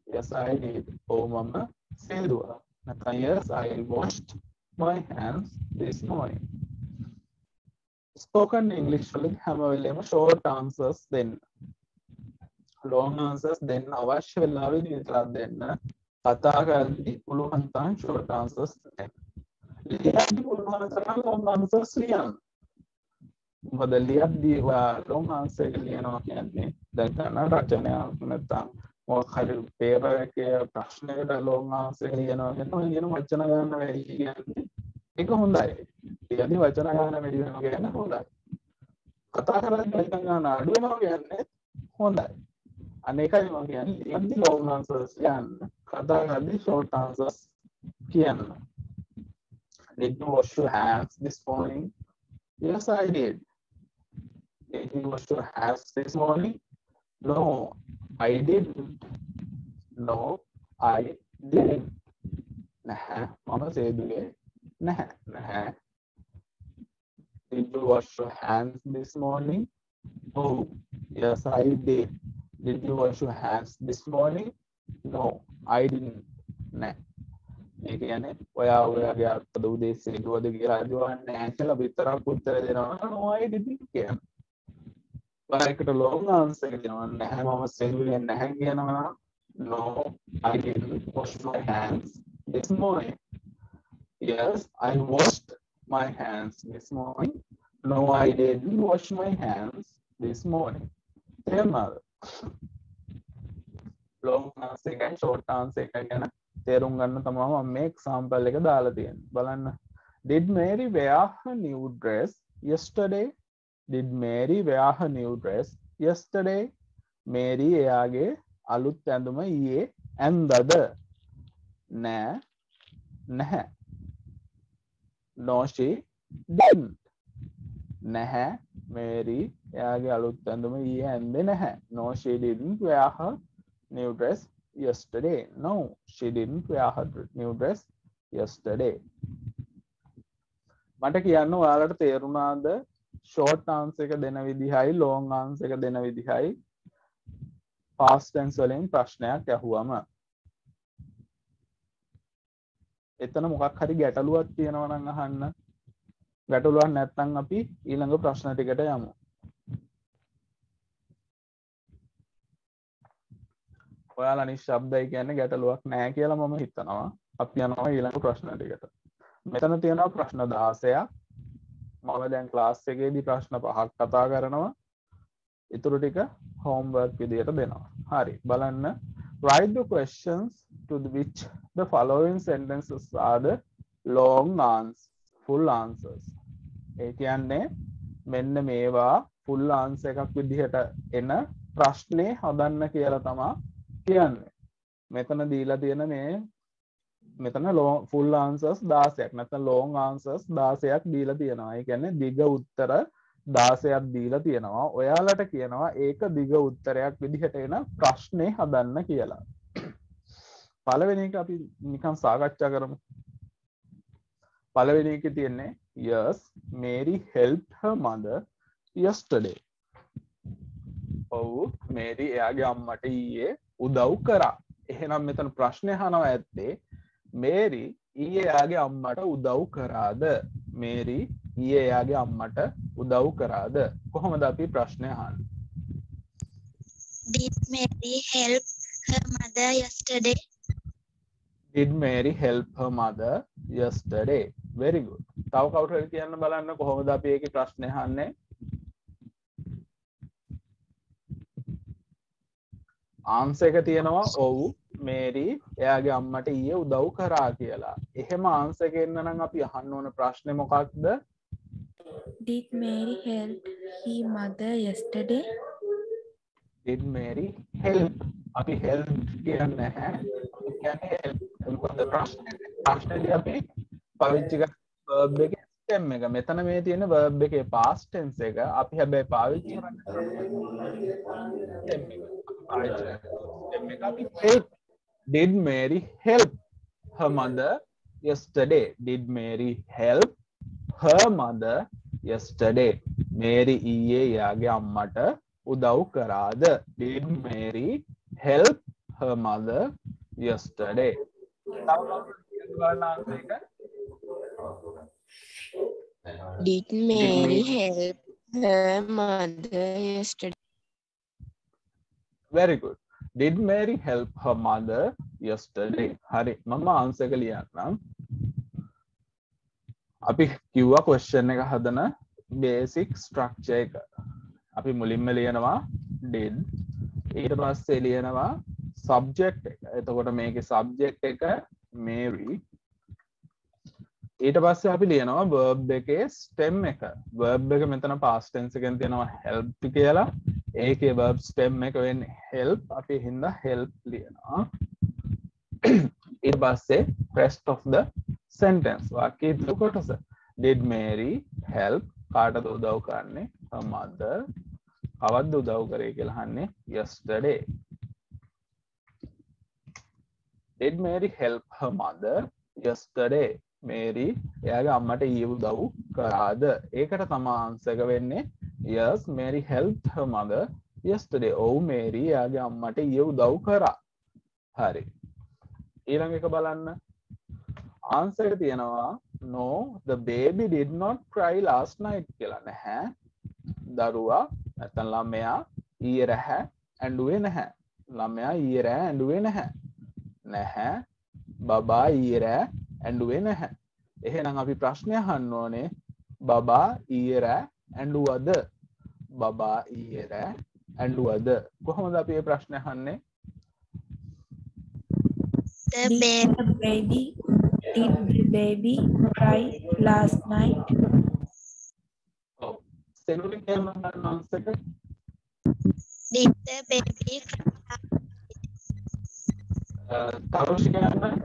Yes, I did. Oh, mama, සේදුවා. නැත්නම් yes, I washed my hands this morning. Spoken English වල හැම වෙලේම short answers දෙන්න. Long answers දෙන්න අවශ්‍ය වෙලාවෙදී විතරක් දෙන්න. කතා කරද්දී පුළුවන් තරම් short answers දෙන්න. ලියද්දී පුළුවන් තරම් long answers ලියන්න. මොකද ලියද්දී long answer එක ලියනවා කියන්නේ දැන් ගන්න රචනයක් නැත්නම් මොකක් හරි පේපර් එකේ ප්‍රශ්නයකට long answer ලියනවා කියනවා ලියන වචන ගන්න වැඩි කියන්නේ ඒක හොඳයි. ලියද්දී වචන ගන්න වැඩි වෙනවා කියන්නේ හොඳයි. කතා කරද්දී වචන ගන්න අඩු වෙනවා කියන්නේ හොඳයි. අනේකයි මම කියන්නේ ලියද්දී long answers කියන්න. කතා කරද්දී short answers කියන්න. Did you wash your hands this morning? Yes, I did. Did you wash your hands this morning? No, I didn't. No, I didn't. නැහැ මම සේදුවේ නැහැ නැහැ. Did you wash your hands this morning? Oh, yes, I did. Did you wash your hands this morning? No, I didn't. නැහැ. ඒ කියන්නේ ඔයාගේ අත් උදේ සේදුවද කියලා අහුවන්නේ නැහැ කියලා විතරක් උත්තර දෙනවා. No, I didn't කියන. ඔයාලකට long answer එක දෙනවා. නැහැ මම සේදුවේ නැහැ කියනවා. No, I didn't wash my hands this morning. Yes, I washed my hands this morning. No, I didn't wash my hands this morning. තේරුණාද? long answer එකයි short answer එක ගැන තේරුම් ගන්න තමයි මම මේ example එක දාලා තියෙන්නේ. බලන්න. Did Mary wear her new dress yesterday? Did Mary wear her new dress yesterday? Mary එයාගේ අලුත් ඇඳුම ඊයේ ඇඳද? නෑ නැහැ. No, she didn't. නැහැ. Mary එයාගේ අලුත් ඇඳුම ඊයේ ඇඳේ නැහැ. No, she didn't wear her new dress yesterday. No, she didn't wear her new dress yesterday. මට කියන්න ඔයාලට තේරුණාද short answer එක දෙන විදිහයි long answer එක දෙන විදිහයි past tense වලින් ප්‍රශ්නයක් අහුවම එතන මොකක් හරි ගැටලුවක් තියෙනවා නම් අහන්න. ගැටලුවක් නැත්නම් අපි ඊළඟ ප්‍රශ්න ටිකට යමු. ඔයාලා නිශ්ශබ්දයි කියන්නේ ගැටලුවක් නැහැ කියලා මම හිතනවා. අපි යනවා ඊළඟ ප්‍රශ්න ටිකට. මෙතන තියෙනවා ප්‍රශ්න 16ක්. මම දැන් ක්ලාස් එකේදී ප්‍රශ්න 5ක් කතා කරනවා. ඊටු ටික homework විදියට දෙනවා. හරි. බලන්න. Write the questions to which the following sentences are the long answers, full answers. ඒ කියන්නේ මෙන්න මේවා full answer එකක් විදිහට එන ප්‍රශ්නේ හදන්න කියලා තමයි කියන්නේ. මෙතන දීලා තියෙන මේ මෙතන full answers 16ක් නැත්නම් long answers 16ක් දීලා තියෙනවා. ඒ කියන්නේ දිග උත්තර 16ක් දීලා තියෙනවා. ඔයාලට කියනවා ඒක දිග උත්තරයක් විදිහට එන ප්‍රශ්නේ හදන්න කියලා. පළවෙනි එක අපි නිකන් සාකච්ඡා කරමු. පළවෙනි එකේ තියෙන්නේ yes, Mary helped her mother yesterday. ඔව් මේරි එයාගේ අම්මට ඊයේ උදව් කරා. එහෙනම් මෙතන ප්‍රශ්නේ අහනවා ඇත්තේ මේරි ඊයේ එයාගේ අම්මට උදව් කරාද? මේරි ඊයේ එයාගේ අම්මට උදව් කරාද? කොහොමද අපි ප්‍රශ්නේ අහන්නේ? Did Mary help her mother yesterday? Did Mary help her mother yesterday? Very good. තව කවුරු හරි කියන්න බලන්න කොහොමද අපි ඒකේ ප්‍රශ්නේ අහන්නේ? ආන්සර් එක තියෙනවා ඔව් මේරි එයාගේ අම්මට ඊයේ උදව් කරා කියලා. එහෙම ආන්සර් එක එන්න නම් අපි අහන්න ඕන ප්‍රශ්නේ මොකක්ද? Did Mary help her mother yesterday? did Mary help? අපි help කියන්නේ නැහැ. අපි කියන්නේ help. මොකද ප්‍රශ්නේදී අපි පාවිච්චි කරන verb එකේ stem එක. මෙතන මේ තියෙන verb එකේ past tense එක අපි හැබැයි පාවිච්චි කරන්නේ stem එක. පාවිච්චි කරන්නේ stem එක අපි help. Did Mary help her mother yesterday? Did Mary help her mother yesterday? Mary ඊයේ යාගේ අම්මට උදව් කරාද? Did Mary help her mother yesterday? Did Mary help her mother yesterday? Very good. Did Mary help her mother yesterday? හරි මම answer එක ලියන්නම්. අපි කිව්වා question එක හදන basic structure එක. අපි මුලින්ම ලියනවා did, ඊට පස්සේ ලියනවා subject එක. එතකොට මේකේ subject එක Mary. ඊට පස්සේ අපි ලියනවා verb එකේ stem එක. verb එක මෙතන past tense එකෙන් තියෙනවා help කියලා. ඒකේ verb stem එක වෙන්නේ help. අපි හින්දා help ලියනවා. ඊට පස්සේ rest of the sentence වාක්‍යයේ ඉතුරු කොටස. Did Mary help කාටද උදව් කරන්නේ? her mother. කවද්ද උදව් කරේ කියලා අහන්නේ yesterday. Did Mary help her mother yesterday? Mary එයාගේ අම්මට ඊයේ උදව් කරාද? ඒකට තමයි ආන්සර් එක වෙන්නේ yes, Mary helped her mother yesterday. ඔව් Mary එයාගේ අම්මට ඊයේ උදව් කරා. හරි. ඊළඟ එක බලන්න. ආන්සර් එක තියෙනවා no, the baby did not cry last night කියලා. නැහැ. දරුවා නැත්නම් ළමයා ඊයේ රෑ ඇඬුවේ නැහැ. ළමයා ඊයේ රෑ ඇඬුවේ නැහැ. නැහැ. බබා ඊයේ රෑ ඇඬුවේ නැහැ. එහෙනම් අපි ප්‍රශ්නය අහන්න ඕනේ බබා ඊයේ රෑ ඇඬුවද? බබා ඊයේ රෑ ඇඬුවද? කොහොමද අපි මේ ප්‍රශ්නය අහන්නේ? Did the baby cry last night? ඔව්. සෙනුලින් කියන්න ආන්සර් එක. Did the baby cry? Tharushi කියන්න.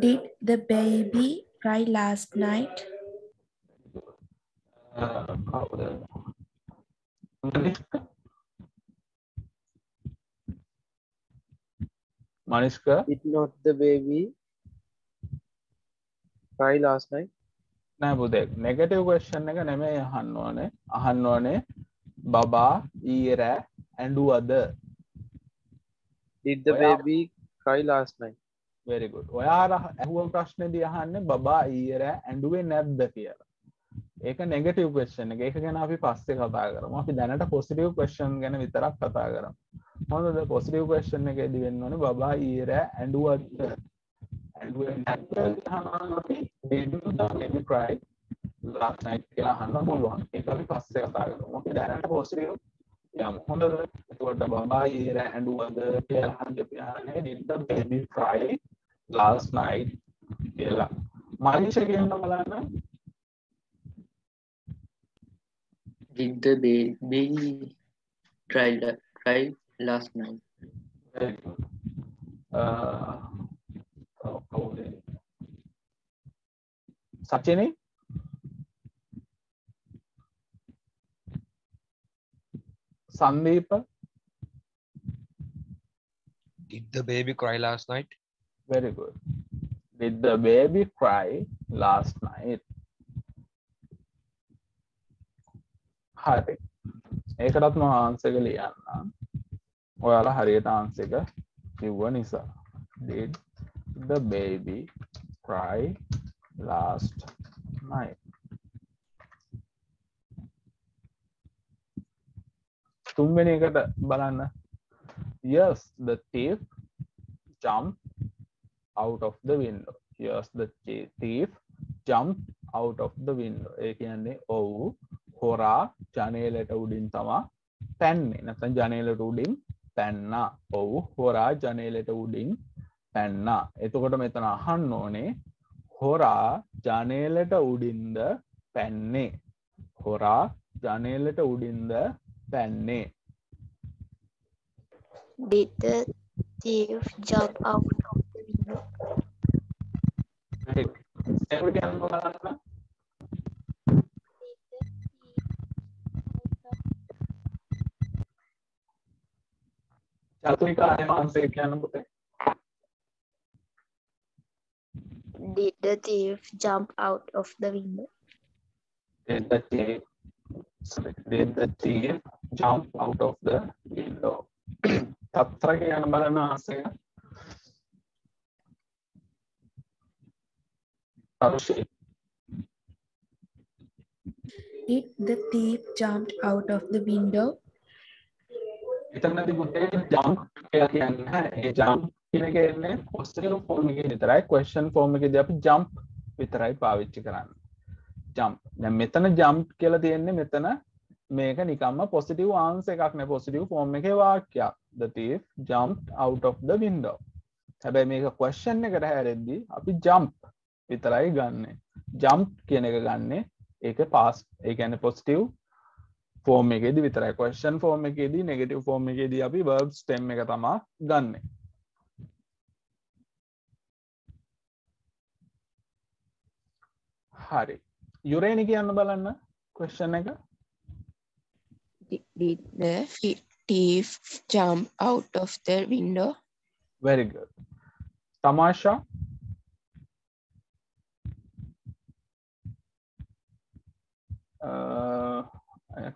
Did the baby cry last night? කවුද? Manishka? Did not the baby cry last night? නෑ පුතේ නෙගටිව් ක්වෙස්චන් එක නෙමෙයි අහන්න ඕනේ. අහන්න ඕනේ බබා ඊයේ රෑ ඇඬුවද? Did the baby cry last night? very good. ඔයාලා අහුව ප්‍රශ්නේදී අහන්නේ බබා ඊයේ රෑ ඇඬුවේ නැද්ද කියලා. ඒක නෙගටිව් ක්වෙස්චන් එක. ඒක ගැන අපි පස්සේ කතා කරමු. අපි දැනට පොසිටිව් ක්වෙස්චන් ගැන විතරක් කතා කරමු. මොනවද පොසිටිව් ක්වෙස්චන් එකේදී වෙන්න ඕනේ බබා ඊයේ රෑ ඇඬුවද? ඇඬුවේ නැද්ද? අපි did the baby cry last night කියලා අහන්න පුළුවන්. ඒක අපි පස්සේ කතා කරමු. අපි දැනට පොසිටිව් යමු. හොඳද? එතකොට බබා ඊයේ රෑ ඇඬුවද කියලා අහන්නේ අපි අහන්නේ did the baby cry last night කියලා. මනීෂා කියන්න බලන්න. Did the baby cry last night? Very good. Sachini? Sandeep? Did the baby cry last night? Very good. Did the baby cry last night? හරි. ඒකටත් මම ආන්සර් එක ලියන්නම්. ඔයාලා හරියට answer එක කිව්ව නිසා. Did the baby cry last night? තුන්වෙනි එකට බලන්න. Yes, the thief jumped out of the window. Yes, the thief jumped out of the window. ඒ කියන්නේ ඔව් හොරා ජනේලට උඩින් තමා පැන්නේ. නැත්නම් ජනේලට උඩින් පැන්නා. ඔව් හොරා ජනේලට උඩින් පැන්නා. එතකොට මෙතන අහන්න ඕනේ හොරා ජනේලට උඩින්ද පැන්නේ? හොරා ජනේලට උඩින්ද පැන්නේ? Did the thief jump out of the window? සෙනඟ කියන්න බලන්න. චතුරිකා ආන්සර් කියන්න පුතේ. Did the thief jump out of the window? Did the thief jump out of the window? තත්ර කියන්න බලන්න ආන්සර් එක. අරුෂි. Did the thief jumped out of the window? එතනදී පුතේ jump කියලා කියන්නේ නැහැ. ඒ jump කියන එක එන්නේ positive form එකේ විතරයි. question form එකේදී අපි jump විතරයි පාවිච්චි කරන්නේ. jump. දැන් මෙතන jump කියලා තියෙන්නේ මෙතන මේක නිකම්ම positive answer එකක් නේ, positive form එකේ වාක්‍යයක්. The thief jumped out of the window. හැබැයි මේක question එකට හැරෙද්දී අපි jump විතරයි ගන්නෙ. jump කියන එක ගන්නෙ ඒක past, ඒ කියන්නේ positive form එකේදී විතරයි. question form එකේදී negative form එකේදී අපි verb stem එක තමයි ගන්නෙ. හරි. යුරේනි කියන්න බලන්න question එක. Did the thief jump out of the window? Very good. Tamasha.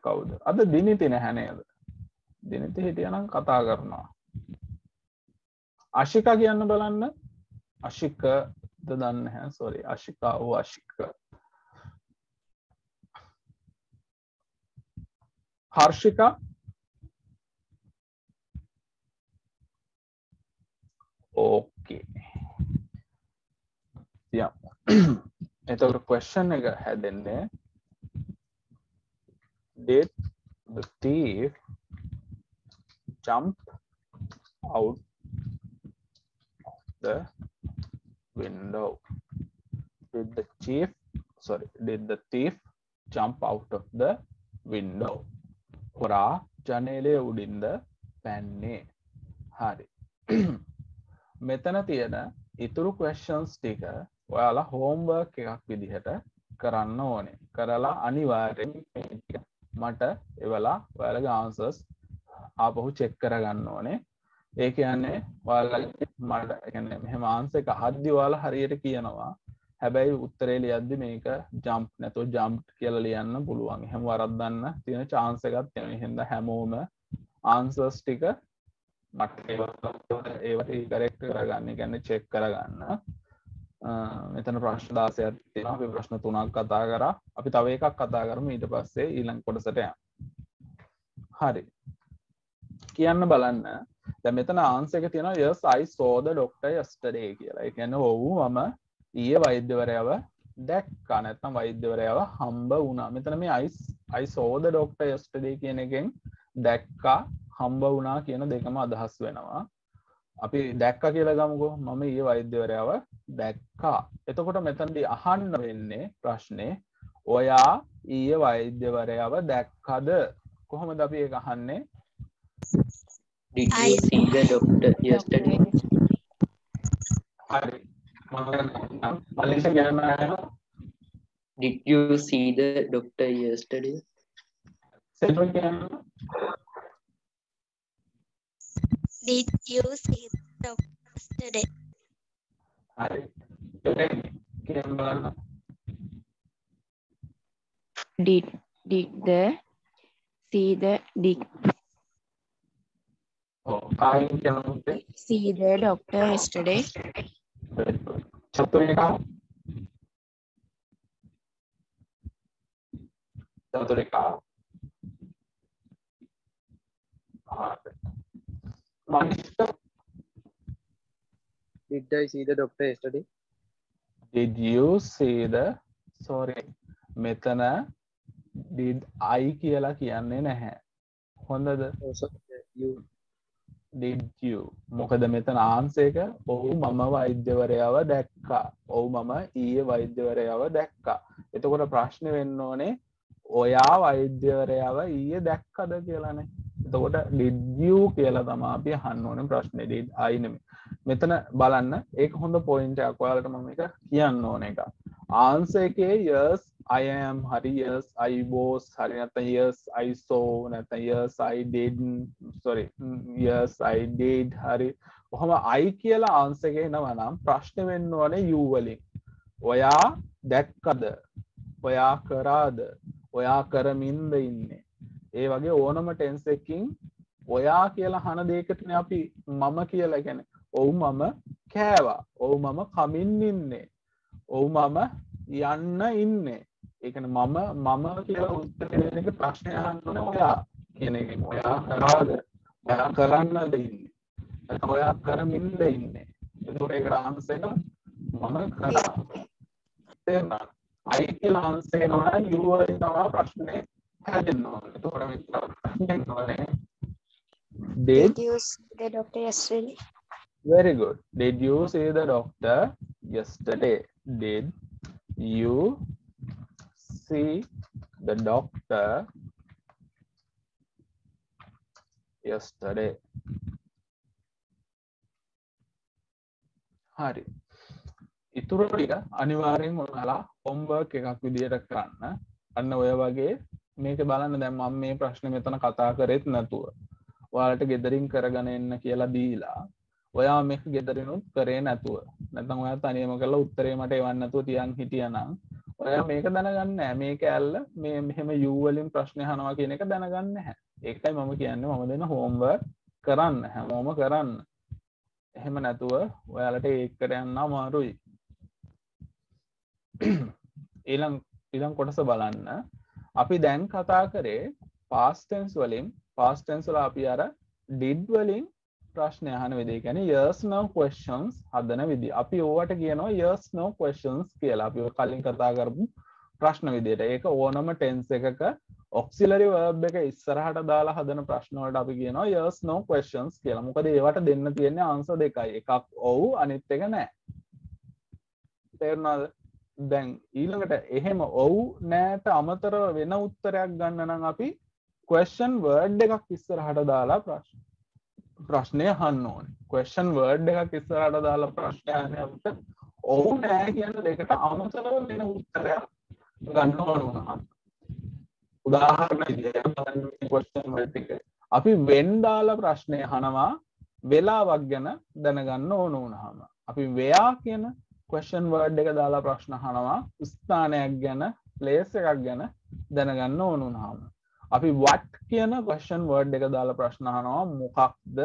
කවුද? අද දිනිති නැහැ නේද? දිනිති හිටියනම් කතා කරනවා. අශිකා කියන්න බලන්න. අශික ද දන්නේ නැහැ. sorry. අශිකා ඕ අශික. හර්ෂිකා. okay. yeah. එතකොට question එක හැදෙන්නේ did the thief jump out the window? Did the thief jump out of the window? හොරා ජනේලය උඩින්ද පැන්නේ? හරි. මෙතන තියෙන ඉතුරු questions ටික ඔයාලා homework එකක් විදිහට කරන්න ඕනේ. කරලා අනිවාර්යෙන් මට එවලා ඔයාලගේ answers ආපහු check කරගන්න ඕනේ. ඒ කියන්නේ ඔයාලා මට කියන්නේ මෙහෙම answer එක අහද්දි ඔයාලා හරියට කියනවා. හැබැයි උත්තරේ ලියද්දි මේක jump නැතෝ jumped කියලා ලියන්න පුළුවන්. එහෙම වරද්දන්න තියෙන chance එකක් තියෙනවා. එහෙනම් හැමෝම answers ටික මට ඒවට correct කරගන්න. ඒ කියන්නේ check කරගන්න. මෙතන ප්‍රශ්න 16ක් තියෙනවා. අපි ප්‍රශ්න 3ක් කතා කරා. අපි තව එකක් කතා කරමු ඊට පස්සේ ඊළඟ කොටසට යමු. හරි. කියන්න බලන්න. දැන් මෙතන ආන්සර් එක තියෙනවා yes I saw the doctor yesterday කියලා. ඒ කියන්නේ ඔව් මම ඊයේ වෛද්‍යවරයාව දැක්කා. නැත්නම් වෛද්‍යවරයාව හම්බ වුණා. මෙතන මේ I saw the doctor yesterday කියන එකෙන් දැක්කා හම්බ වුණා කියන දෙකම අදහස් වෙනවා. අපි දැක්කා කියලා ගමුකෝ. මම ඊයේ වෛද්‍යවරයාව දැක්කා. එතකොට මෙතනදී අහන්න වෙන්නේ ප්‍රශ්නේ ඔයා ඊයේ වෛද්‍යවරයාව දැක්කද? කොහොමද අපි ඒක අහන්නේ? Did you see the doctor yesterday? හරි. මලිෂා කියන්න ආවා. Did you see the doctor yesterday? සෙල්වම් කියන්න. Did you see the doctor yesterday? හරි. කියන්න බලන්න. Did කායින් කියන්න see the doctor yesterday? Chathurika. Chathurika. Manisha. Did I see the doctor yesterday? Did you see the sorry මෙතන did I කියලා කියන්නේ නැහැ. හොඳද? Oh, sorry. You did you මොකද මෙතන ආන්සර් එක ඔව් මම වෛද්‍යවරයාව දැක්කා. ඔව් මම ඊයේ වෛද්‍යවරයාව දැක්කා. එතකොට ප්‍රශ්නේ වෙන්න ඕනේ ඔයා වෛද්‍යවරයාව ඊයේ දැක්කද කියලානේ. එතකොට did you කියලා තමයි අපි අහන්න ඕනේ ප්‍රශ්නේ. did I නෙමෙයි. මෙතන බලන්න ඒක හොඳ පොයින්ට් එකක්. ඔයාලට මම මේක කියන්න ඕන එක. ආන්සර් එකේ yes I am හරි, yes I was හරි, නැත්නම් yes I saw, නැත්නම් yes I didn't, sorry yes I did හරි. කොහොම I කියලා ආන්සර් එකේ එනවා නම් ප්‍රශ්නේ වෙන්න ඕනේ you වලින්. ඔයා දැක්කද? ඔයා කරාද? ඔයා කරමින්ද ඉන්නේ? ඒ වගේ ඕනම ටෙන්ස් එකකින් ඔයා කියලා අහන දෙයකටනේ අපි මම කියලා කියන්නේ. ඔව් මම කෑවා. ඔව් මම කමින් ඉන්නේ. ඔව් මම යන්න ඉන්නේ. ඒ කියන්නේ මම කියලා උත්තර දෙන එක ප්‍රශ්නය අහන්න ඕනේ ඔයා කියන එකෙන්. ඔයා කරාද? ඔයා කරන්නද ඉන්නේ? නැත්නම් ඔයා කරමින්ද ඉන්නේ? එතකොට ඒකට ආන්සර් එක මම කරා. තේරුණාද? I කියලා ආන්සර් එනවා you වලින් තමයි ප්‍රශ්නේ හැදෙන්න ඕනේ. එතකොට මේ ප්‍රශ්නේ නෝනේ Did you see the doctor yesterday? Very good. Did you see the doctor yesterday? Did you see the doctor yesterday? හරි. ඉතුරු ටික අනිවාර්යෙන් ඔයාලා homework එකක් විදියට කරන්න. අන්න ඔය වගේ මේක බලන්න. දැන් මම මේ ප්‍රශ්නේ මෙතන කතා කරෙත් නැතුව ඔයාලට ගෙදරින් කරගෙන එන්න කියලා දීලා ඔයා මේක ගෙදරිනුත් කරේ නැතුව නැත්නම් ඔයා තනියම කරලා උත්තරේ මට එවන්න නැතුව තියන් හිටියානම් ඔයා මේක දැනගන්නේ නැහැ. මේක ඇල්ල මේ මෙහෙම U වලින් ප්‍රශ්න අහනවා කියන එක දනගන්නේ නැහැ. ඒකයි මම කියන්නේ මම දෙන homework කරන්න හැමෝම කරන්න. එහෙම නැතුව ඔයාලට ඒකට යන්න අමාරුයි. ඊළඟ කොටස බලන්න. අපි දැන් කතා කරේ past tense වලින්. past tense වල අපි අර did වලින් ප්‍රශ්න අහන විදිහ කියන්නේ yes no questions හදන විදිහ. අපි ඕවට කියනවා yes no questions කියලා. අපි කලින් කතා කරපු ප්‍රශ්න විදිහට. ඒක ඕනම tense එකක auxiliary verb එක ඉස්සරහට දාලා හදන ප්‍රශ්න වලට අපි කියනවා yes no questions කියලා. මොකද ඒවට දෙන්න තියෙන්නේ answer දෙකයි. එකක් ඔව් අනිත් එක නෑ. තේරුණාද? දැන් ඊළඟට එහෙම ඔව් නෑට අමතරව වෙන උත්තරයක් ගන්න නම් අපි question word එකක් ඉස්සරහට දාලා ප්‍රශ්නය අහන්න ඕනේ. question word එකක් ඉස්සරහට දාලා ප්‍රශ්නය අහන්නේ අපිට ඔව් නෑ කියන දෙකට අමතරව වෙන උත්තරයක් ගන්න ඕන වුණා. උදාහරණ විදියට බලන්න question word එක. අපි when දාලා ප්‍රශ්නය අහනවා වෙලාවක් ගැන දැනගන්න ඕන වුණාම. අපි where කියන question word එක දාලා ප්‍රශ්න අහනවා ස්ථානයක් ගැන place එකක් ගැන දැනගන්න ඕන වුණාම. අපි what කියන question word එක දාලා ප්‍රශ්න අහනවා මොකක්ද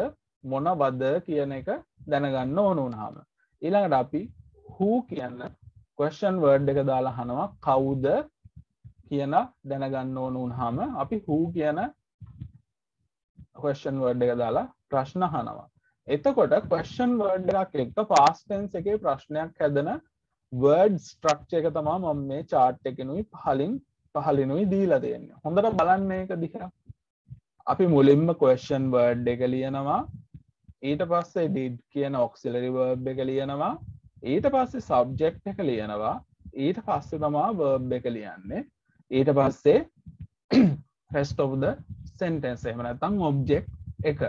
මොනවද කියන එක දැනගන්න ඕන වුණාම. ඊළඟට අපි who කියන question word එක දාලා අහනවා කවුද කියන දැනගන්න ඕන වුණාම අපි who කියන question word එක දාලා ප්‍රශ්න අහනවා. එතකොට question word එකක් එක්ක past tense එකේ ප්‍රශ්නයක් හැදෙන word structure එක තමයි මම මේ chart එකෙනුයි පහලිනුයි දීලා දෙන්නේ. හොඳට බලන්න මේක දිහා. අපි මුලින්ම question word එක ලියනවා. ඊට පස්සේ did කියන auxiliary verb එක ලියනවා. ඊට පස්සේ subject එක ලියනවා. ඊට පස්සේ තමයි verb එක ලියන්නේ. ඊට පස්සේ rest of the sentence එහෙම නැත්නම් object එක.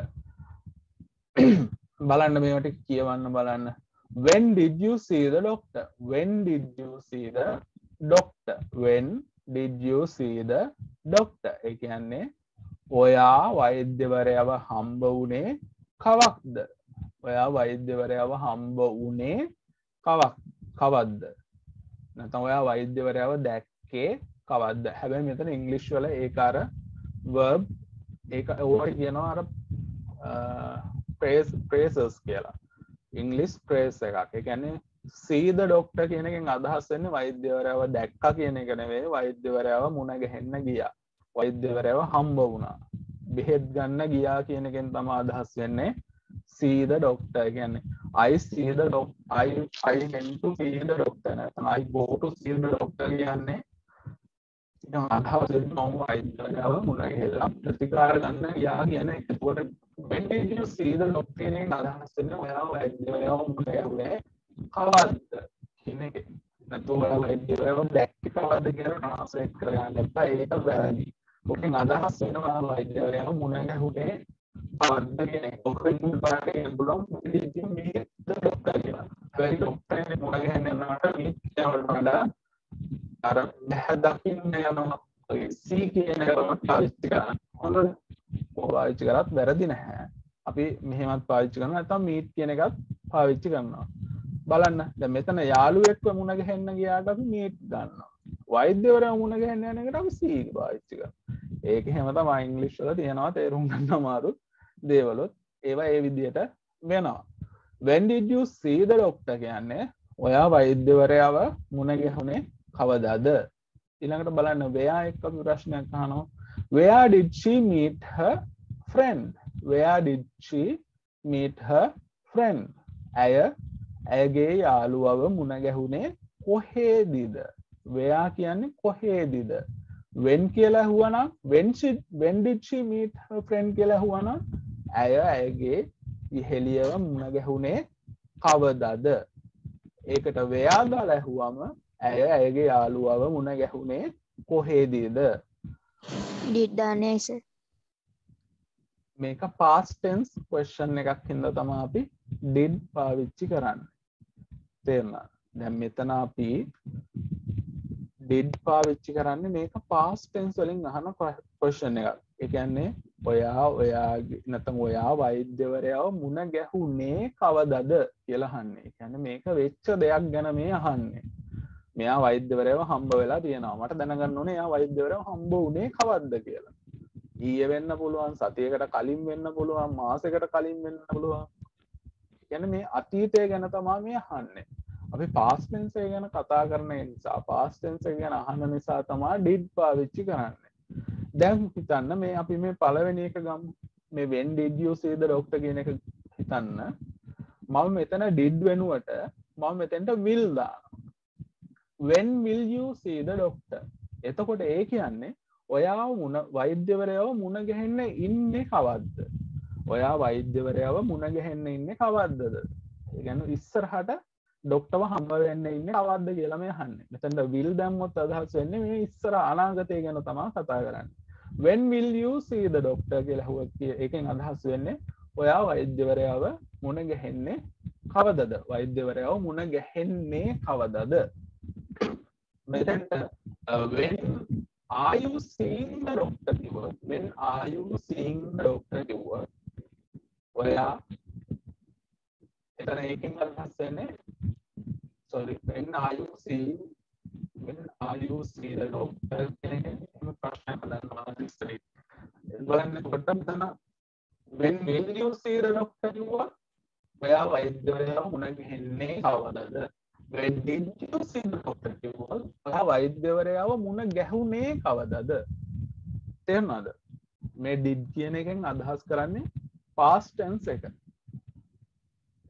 බලන්න මේවට කියවන්න බලන්න. When did you see the doctor? When did you see the doctor? When did you see the doctor? ඒ කියන්නේ ඔයා වෛද්‍යවරයාව හම්බ වුණේ කවක්ද? ඔයා වෛද්‍යවරයාව හම්බ වුණේ කවද්ද? නැත්නම් ඔයා වෛද්‍යවරයාව දැක්කේ කවද්ද? හැබැයි මෙතන ඉංග්‍රීසි වල ඒක අර verb ඒක ඕවට කියනවා අර phrases කියලා. English phrase එකක්. ඒ කියන්නේ see the doctor කියන එකෙන් අදහස් වෙන්නේ වෛද්‍යවරයාව දැක්කා කියන එක නෙවෙයි. වෛද්‍යවරයාව මුණ ගැහෙන්න ගියා. වෛද්‍යවරයාව හම්බ වුණා. බෙහෙත් ගන්න ගියා කියන එකෙන් තමයි අදහස් වෙන්නේ see the doctor. ඒ කියන්නේ I see the doctor. I went to see the doctor. නැත්නම් I go to see the doctor කියන්නේ ඉතින් අදහස් වෙන්නේ මම වෛද්‍යවරයාව මුණ ගැහෙලා ප්‍රතිකාර ගන්න ගියා කියන එක. ඒකට when did you see the doctor කියන එක අදහස් වෙන්නේ ඔයා වෛද්‍යවරයාව මුණ ගැහුවේ කවද්ද කියන එක. නැතුව වෛද්‍යවරයව දැක්කේ කවද්ද කියලා ට්‍රාන්ස්ලේට් කරගන්න එපා. ඒක වැරදි. ඔකෙන් අදහස් වෙනවා වෛද්‍යවරයව මුණ ගැහුනේ කවද්ද කියන එක. ඔකෙන් පාට කියන බලම් ඉතින් මේක ડોක්ටර් කියලා. ඒ ડોක්ටර්නේ මුණ ගැහෙන්නේ නැනට මේකට වඩා අර දැහ දකින්න යනවා. සී කියන එක පාවිච්චි කරන්න. හොඳද? පාවිච්චි කරත් වැරදි නැහැ. අපි මෙහෙමත් පාවිච්චි කරනවා නැත්නම් මීට් කියන එකත් පාවිච්චි කරනවා. බලන්න දැන් මෙතන යාළුවෙක්ව මුණ ගැහෙන්න ගියාට අපි මීට් ගන්නවා. වෛද්‍යවරයා මුණ ගැහෙන්න යන එකට අපි සී පාවිච්චි කරනවා. ඒක එහෙම තමයි ඉංග්‍රීසි වල තියෙනවා තේරුම් ගන්න අමාරු දේවලුත් ඒවා ඒ විදිහට වෙනවා. When did you see the doctor කියන්නේ ඔයා වෛද්‍යවරයාව මුණ ගැහුනේ කවදාද? ඊළඟට බලන්න where එක්ක අපි ප්‍රශ්නයක් අහනවා. Where did she meet her friend? Where did she meet her friend? ඇයගේ යාළුවව මුණ ගැහුනේ කොහේදීද? Where කියන්නේ කොහේදීද? When කියලා ඇහුවනම් when did she meet her friend කියලා ඇහුවනම් ඇයගේ ඉහෙලියව මුණ ගැහුනේ කවදාද? ඒකට where දාලා ඇහුවම ඇයගේ යාළුවව මුණ ගැහුනේ කොහේදීද? Did done sir. මේක past tense question එකක් හින්දා තමයි අපි did පාවිච්චි කරන්නේ. තේරුණා? දැන් මෙතන අපි did පාවිච්චි කරන්නේ මේක past tense වලින් අහන question එකක්. ඒ කියන්නේ ඔයාගේ නැත්නම් ඔයා වෛද්‍යවරයාව මුණ ගැහුනේ කවදද කියලා අහන්නේ. ඒ කියන්නේ මේක වෙච්ච දෙයක් ගැන මේ අහන්නේ. මෙයා වෛද්‍යවරයාව හම්බ වෙලා තියෙනවා. මට දැනගන්න ඕනේ එයා වෛද්‍යවරයාව හම්බ වුණේ කවද්ද කියලා. ඊයේ වෙන්න පුළුවන්, සතියකට කලින් වෙන්න පුළුවන්, මාසයකට කලින් වෙන්න පුළුවන්. කියන්නේ මේ අතීතය ගැන තමයි මේ අහන්නේ. අපි past tense එක ගැන කතා කරන නිසා past tense එක ගැන අහන නිසා තමයි did පාවිච්චි කරන්නේ. දැන් හිතන්න මේ අපි මේ පළවෙනි එක ගමු. මේ when did you see the doctor කියන එක හිතන්න. මම මෙතන did වෙනුවට මම මෙතෙන්ට will දානවා. When will you see the doctor? එතකොට ඒ කියන්නේ ඔයා වෛද්‍යවරයාව මුණ ගැහෙන්න ඉන්නේ කවද්ද? ඔයා වෛද්‍යවරයාව මුණ ගැහෙන්න ඉන්නේ කවද්දද? ඒ කියන්නේ ඉස්සරහට ડોක්ටර්ව හම්බ වෙන්න ඉන්නේ කවද්ද කියලා මේ අහන්නේ. මෙතන will දැම්මොත් අදහස් වෙන්නේ මේ ඉස්සර අනාගතය ගැන තමයි කතා කරන්නේ. When will you see the doctor කියලා අහුවත් ඒකෙන් අදහස් වෙන්නේ ඔයා වෛද්‍යවරයාව මුණ ගැහෙන්නේ කවදද? වෛද්‍යවරයාව මුණ ගැහෙන්නේ කවදද? මෙතනට when are you seeing the doctor කිව්වොත් when are you seeing the doctor කිව්වොත් ඔයා එතන ඒකෙන් අදහස් වෙන්නේ sorry when are you see the doctor කියන ප්‍රශ්න බලනවා ඉස්සරේ බලන්න පොඩ්ඩක් මෙතන when will you see the doctor කිව්වොත් ඔයා වෛද්‍යවරයාව මුණ ගැහෙන්නේ කවදද? when did you see the doctor කිව්වොත් ඔයා වෛද්‍යවරයාව මුණ ගැහුනේ කවදද? තේරුණාද? මේ did කියන එකෙන් අදහස් කරන්නේ past tense එක.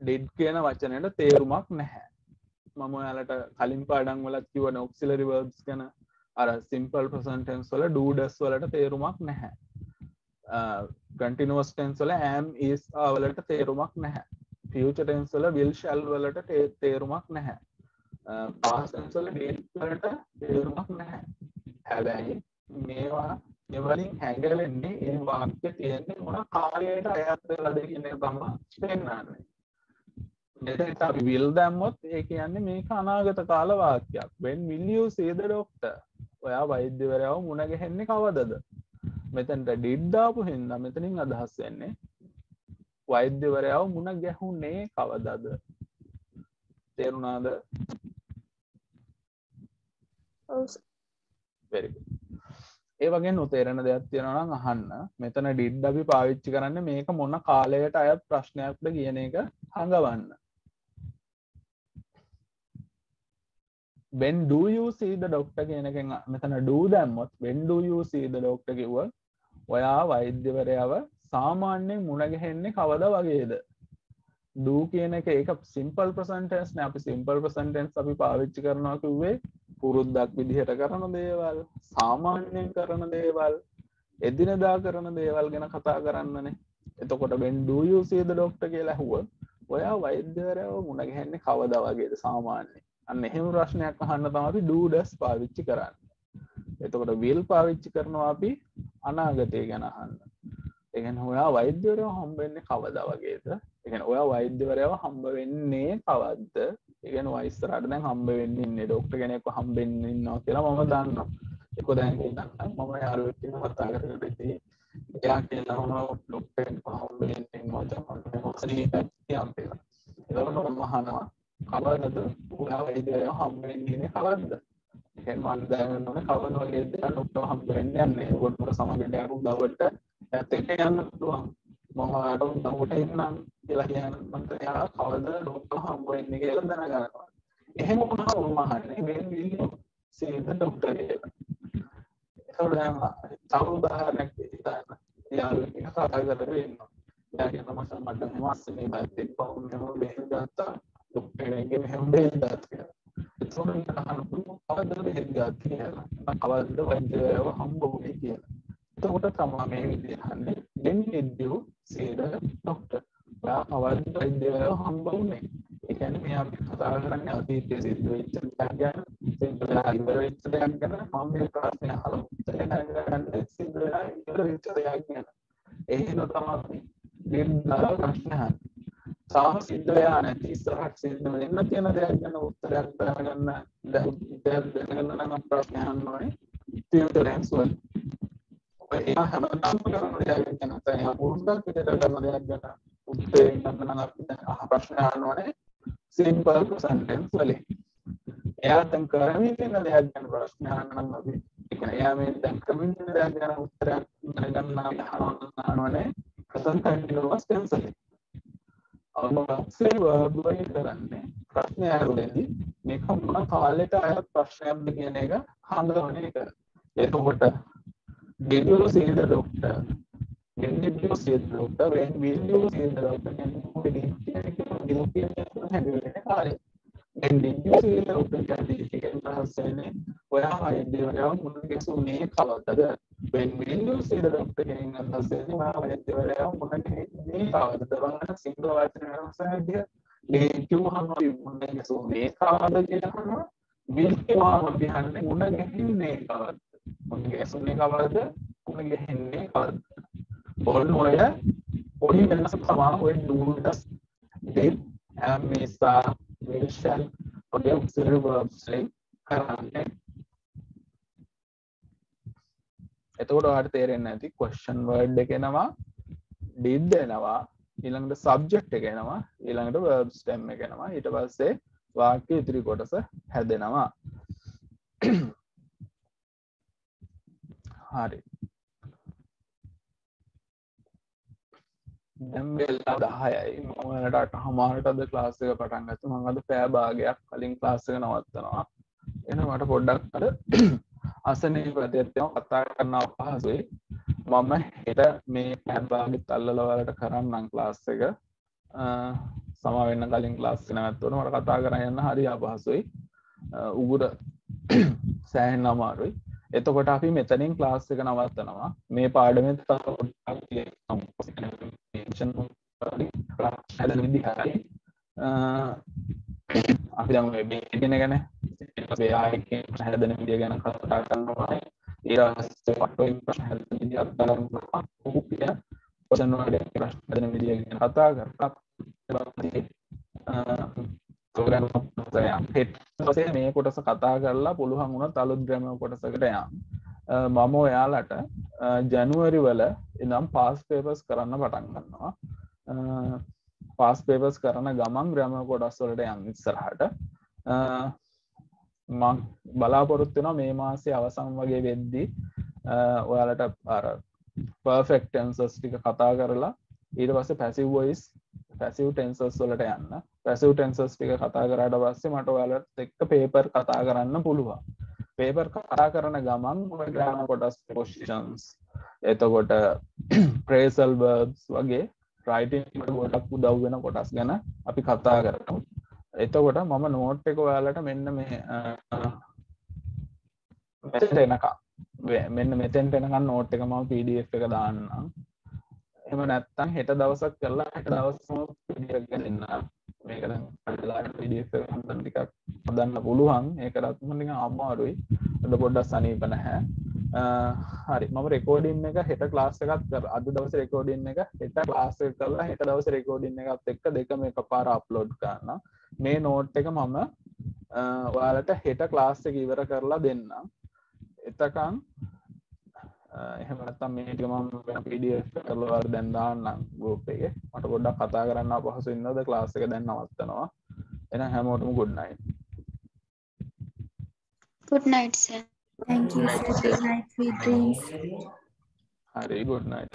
did කියන වචනයට තේරුමක් නැහැ. මම ඔයාලට කලින් පාඩම් වලත් කිව්වනේ auxiliary verbs ගැන අර simple present tense වල do does වලට තේරුමක් නැහැ. continuous tense වල am is are වලට තේරුමක් නැහැ. future tense වල will shall වලට තේරුමක් නැහැ. past tense වල did වලට තේරුමක් නැහැ. හැබැයි මේවා වලින් හැංගලෙන්නේ ඒ වාක්‍ය තියෙන්නේ මොන කාලයකට අයත් වෙලාද කියන එක තමයි පෙන්නන්නේ. මෙතන අපි will දැම්මොත් ඒ කියන්නේ මේක අනාගත කාල වාක්‍යයක්. when will you see the doctor? ඔයා වෛද්‍යවරයාව මුණ ගැහෙන්නේ කවදද? මෙතනට did දාපු හින්දා මෙතනින් අදහස් වෙන්නේ වෛද්‍යවරයාව මුණ ගැහුනේ කවදද? තේරුණාද? ඔව්. very good. ඒ වගේ නොතේරෙන දෙයක් තියෙනවා නම් අහන්න. මෙතන did අපි පාවිච්චි කරන්නේ මේක මොන කාලයකට අයත් ප්‍රශ්නයක්ද කියන එක හංගවන්න. when do you see the doctor කියන එකෙන් මෙතන do දැම්මොත් when do you see the doctor කිව්වොත් ඔයා වෛද්‍යවරයාව සාමාන්‍යයෙන් මුණ ගැහෙන්නේ කවදා වගේද? do කියන එක ඒක simple present tense නේ. අපි simple present tense අපි පාවිච්චි කරනවා කිව්වේ පුරුද්දක් විදිහට කරන දේවල්, සාමාන්‍යයෙන් කරන දේවල්, එදිනදා කරන දේවල් ගැන කතා කරන්නනේ. එතකොට when do you see the doctor කියලා අහුවොත් ඔයා වෛද්‍යවරයාව මුණ ගැහෙන්නේ කවදා වගේද සාමාන්‍යයෙන්? අන්න එහෙම ප්‍රශ්නයක් අහන්න තමයි අපි do does පාවිච්චි කරන්නේ. එතකොට will පාවිච්චි කරනවා අපි අනාගතය ගැන අහන්න. ඒ කියන්නේ ඔයා වෛද්‍යවරයව හම්බ වෙන්නේ කවදා වගේද? ඒ කියන්නේ ඔයා වෛද්‍යවරයව හම්බ වෙන්නේ කවද්ද? ඒ කියන්නේ ඔයා ඉස්සරහට දැන් හම්බ වෙන්නේ ඉන්නේ ડોක්ටර් කෙනෙක්ව හම්බ වෙන්න ඉන්නවා කියලා මම දන්නවා. ඒක දැන් කියන්නම් මම යාළුවෙක් කෙනෙක් කතා කරගෙන ඉතින් එයා කියනවා ડોක්ටර් කෙනෙක්ව හම්බ වෙන්න ඉන්නවා තමයි මොකද කියන්නේ. ඒකට මම අහනවා කවදද ඔයා වෛද්‍යවරයව හම්බ වෙන්නේ කවද්ද? ඒ කියන්නේ මම දැනගන්න කවද වගේ දෙයක් ડોක්ටර් හම්බ වෙන්නේ නැහැ. ඒකට සමගට දවල්ට ඇත්ත එක යන්න පුළුවන්. මම දවල්ට එන්නම් කියලා කියන මන්ට එයා කවද ડોක්ටර් හම්බ වෙන්නේ කියලා දැනගන්නවා. එහෙම වුණාම මම අහන්නේ මේ විදිහේ සීද ડોක්ටර් කියලා. ඒකවල දැන් තව උදාහරණයක් දෙන්න. යාළුවෙක් කෙනෙක් කතා කරලා ඉන්නවා. එයා කියනවා මට මාසෙක බයිට් පවුම් එක බෙහෙත් ගත්තා. ડોක්ටර් කෙනෙක්ගේ මෙහෙම බෙහෙත් ගත්තා. ඒකෝනේ අහන්න පුළුවන් කවද බෙහෙත් ගත්තා කියලා. කවද වෛද්‍යවරයව හම්බ වුනේ කියලා. එතකොට තමයි මේ විදිහට අහන්නේ when did you see the doctor? කවද වෛද්‍යවරයව හම්බ වුනේ? ඒ කියන්නේ මේ අපි කතා කරන්නේ අතීතයේ සිද්ධ වෙච්ච දෙයක් ගැන, ඉවර වෙච්ච දෙයක් ගැන මම මේ ප්‍රශ්නේ අහලා උත්තරේ ගන්න සිද්ධ වෙලා ඉවර වෙච්ච දෙයක් ගැන. එහෙම තමයි දෙන්නා ප්‍රශ්න අහන්නේ. තාම සිද්ධ වෙලා නැති ඉස්සරහට සිද්ධ වෙන්න තියෙන දෙයක් ගැන උත්තරයක් දැනගන්න නම් ප්‍රශ්න අහන්න ඕනේ. future tense වල. එයා හැමදාම කරන දෙයක් ගැන තමයි පුරුද්දක් විදිහට කරන දෙයක් ගැන උත්තරේ ගන්න නම් අපි ප්‍රශ්න අහන්න ඕනේ. simple present tense වලින්. එයා දැන් කරමින් ඉන්න දෙයක් ගැන ප්‍රශ්න අහන්න නම් අපි ඒ කියන්නේ එයා මේ දැන් කරමින් ඉන්න දෙයක් ගැන උත්තරයක් දැනගන්න අහනවනේ present continuous tense වලින්. අවමසේ verb වලින් කරන්නේ ප්‍රශ්න අහුවෙන්නේ මේක මොන කාලෙට අයත් ප්‍රශ්නයක්ද කියන එක හඳුනන එක. එතකොට did you see the doctor? When did you see the doctor? When will you see the doctor? When did you see the doctor? When did you see the doctor? ඔයා වෛද්‍යවරයව මුණ ගැසුනේ කවදද? When will you see the doctor? ඔයා වෛද්‍යවරයව මුණ ගැසුනේ කවදද? බලන්න සිංහල වචන වෙනසක් did you හම්බ මුණ ගැසුනේ කවදද කියලා අහනවා. will කියවම අපි අහන්නේ මුණ ගැහින්නේ කවදද? මුණ ගැසුනේ කවදද? මුණ ගැහින්නේ කවදද? ඔන්න ඔය පොඩි වෙනස තමයි ඔය do does did am is will shall ඔය auxiliary verbs වලින් කරන්නේ. එතකොට ඔයාලට තේරෙන්නේ නැති question word එක එනවා, did එනවා, ඊළඟට subject එක එනවා, ඊළඟට verb stem එක එනවා, ඊට පස්සේ වාක්‍ය ඉදිරි කොටස හැදෙනවා. හරි. දැන් වෙලා 10යි. මම ඔයාලට 8:00ට අද ක්ලාස් එක පටන් ගත්තා. මම අද පැය භාගයක් කලින් ක්ලාස් එක නවත්තනවා. එහෙනම් මට පොඩ්ඩක් අර අසනීප ප්‍රතිත්‍යව කතා කරන්න අපහසුයි. මම හෙට මේ පැය භාගෙත් අල්ලලා ඔයාලට කරන්නම් ක්ලාස් එක. සමා වෙන්න කලින් ක්ලාස් එක නැවතුනොත් මට කතා කරන්න යන්න හරි අපහසුයි. උගුර සෑහෙන අමාරුයි. එතකොට අපි මෙතනින් ක්ලාස් එක නවත්තනවා. මේ පාඩමෙන් තව පොඩ්ඩක් හදන විදිහයි. අපි දැන් මේ ඉගෙන ගැන ඒ ආයකේ හදන විදිය ගැන කතා කරනවා. ඊළඟට පටෝයින් ප්‍රශ්න හදන විදිය අත්දැකීම් උපිය ප්‍රශ්න වල ප්‍රශ්න හදන විදිය ගැන කතා කරලා ප්‍රෝග්‍රෑම් එකේ මේ කොටස කතා කරලා පුළුවන් වුණොත් අලුත් ග්‍රැමර් කොටසකට යන්න. මම ඔයාලට ජනවාරි වල ඉඳන් පාස් පේපර්ස් කරන්න පටන් ගන්නවා. පාස් පේපර්ස් කරන ගමන් ග්‍රැමර් කොටස් වලට යන්න ඉස්සරහට. මම බලාපොරොත්තු වෙනවා මේ මාසේ අවසන් වගේ වෙද්දී ඔයාලට අර perfect tenses ටික කතා කරලා ඊට පස්සේ passive voice passive tenses වලට යන්න. passive tenses ටික කතා කරාට පස්සේ මට ඔයාලට එක්ක paper කතා කරන්න පුළුවන්. paper කතා කරන ගමන් ඔය grammar කොටස් positions එතකොට phrasal verbs වගේ writing එකට ගොඩක් උදව් වෙන කොටස් ගැන අපි කතා කරමු. එතකොට මම note එක ඔයාලට මෙන්න මේ මෙතෙන්ට එනකන් note එක මම PDF එක දාන්නම්. එහෙම නැත්නම් හෙට දවසක් කරලා හෙට දවසම PDF එක දෙන්න. මේක දැන් අදලා PDF එක හන්දන් ටිකක් හදන්න පුළුවන්. ඒකටත් මම නිකන් අමාරුයි. අද පොඩ්ඩක් සනීප නැහැ. හරි මම රෙකෝඩින් එක හෙට ක්ලාස් එකත් කරා. අද දවසේ රෙකෝඩින් එක හෙට ක්ලාස් එක කරලා හෙට දවසේ රෙකෝඩින් එකත් එක්ක දෙකම එකපාර අප්ලෝඩ් කරනවා. මේ නෝට් එක මම ඔයාලට හෙට ක්ලාස් එක ඉවර කරලා දෙන්නම්. එතකන් එහෙම නැත්නම් මේ ටික මම PDF කරලා ඔයාලට දැන් දාන්නම් group එකේ. මට පොඩ්ඩක් කතා කරන්න අපහසු වෙනවද ක්ලාස් එක දැන් නවත්තනවා. එහෙනම් හැමෝටම good night. Good night, sir. Thank you, sir. Good night, sweet dreams. Hari good night.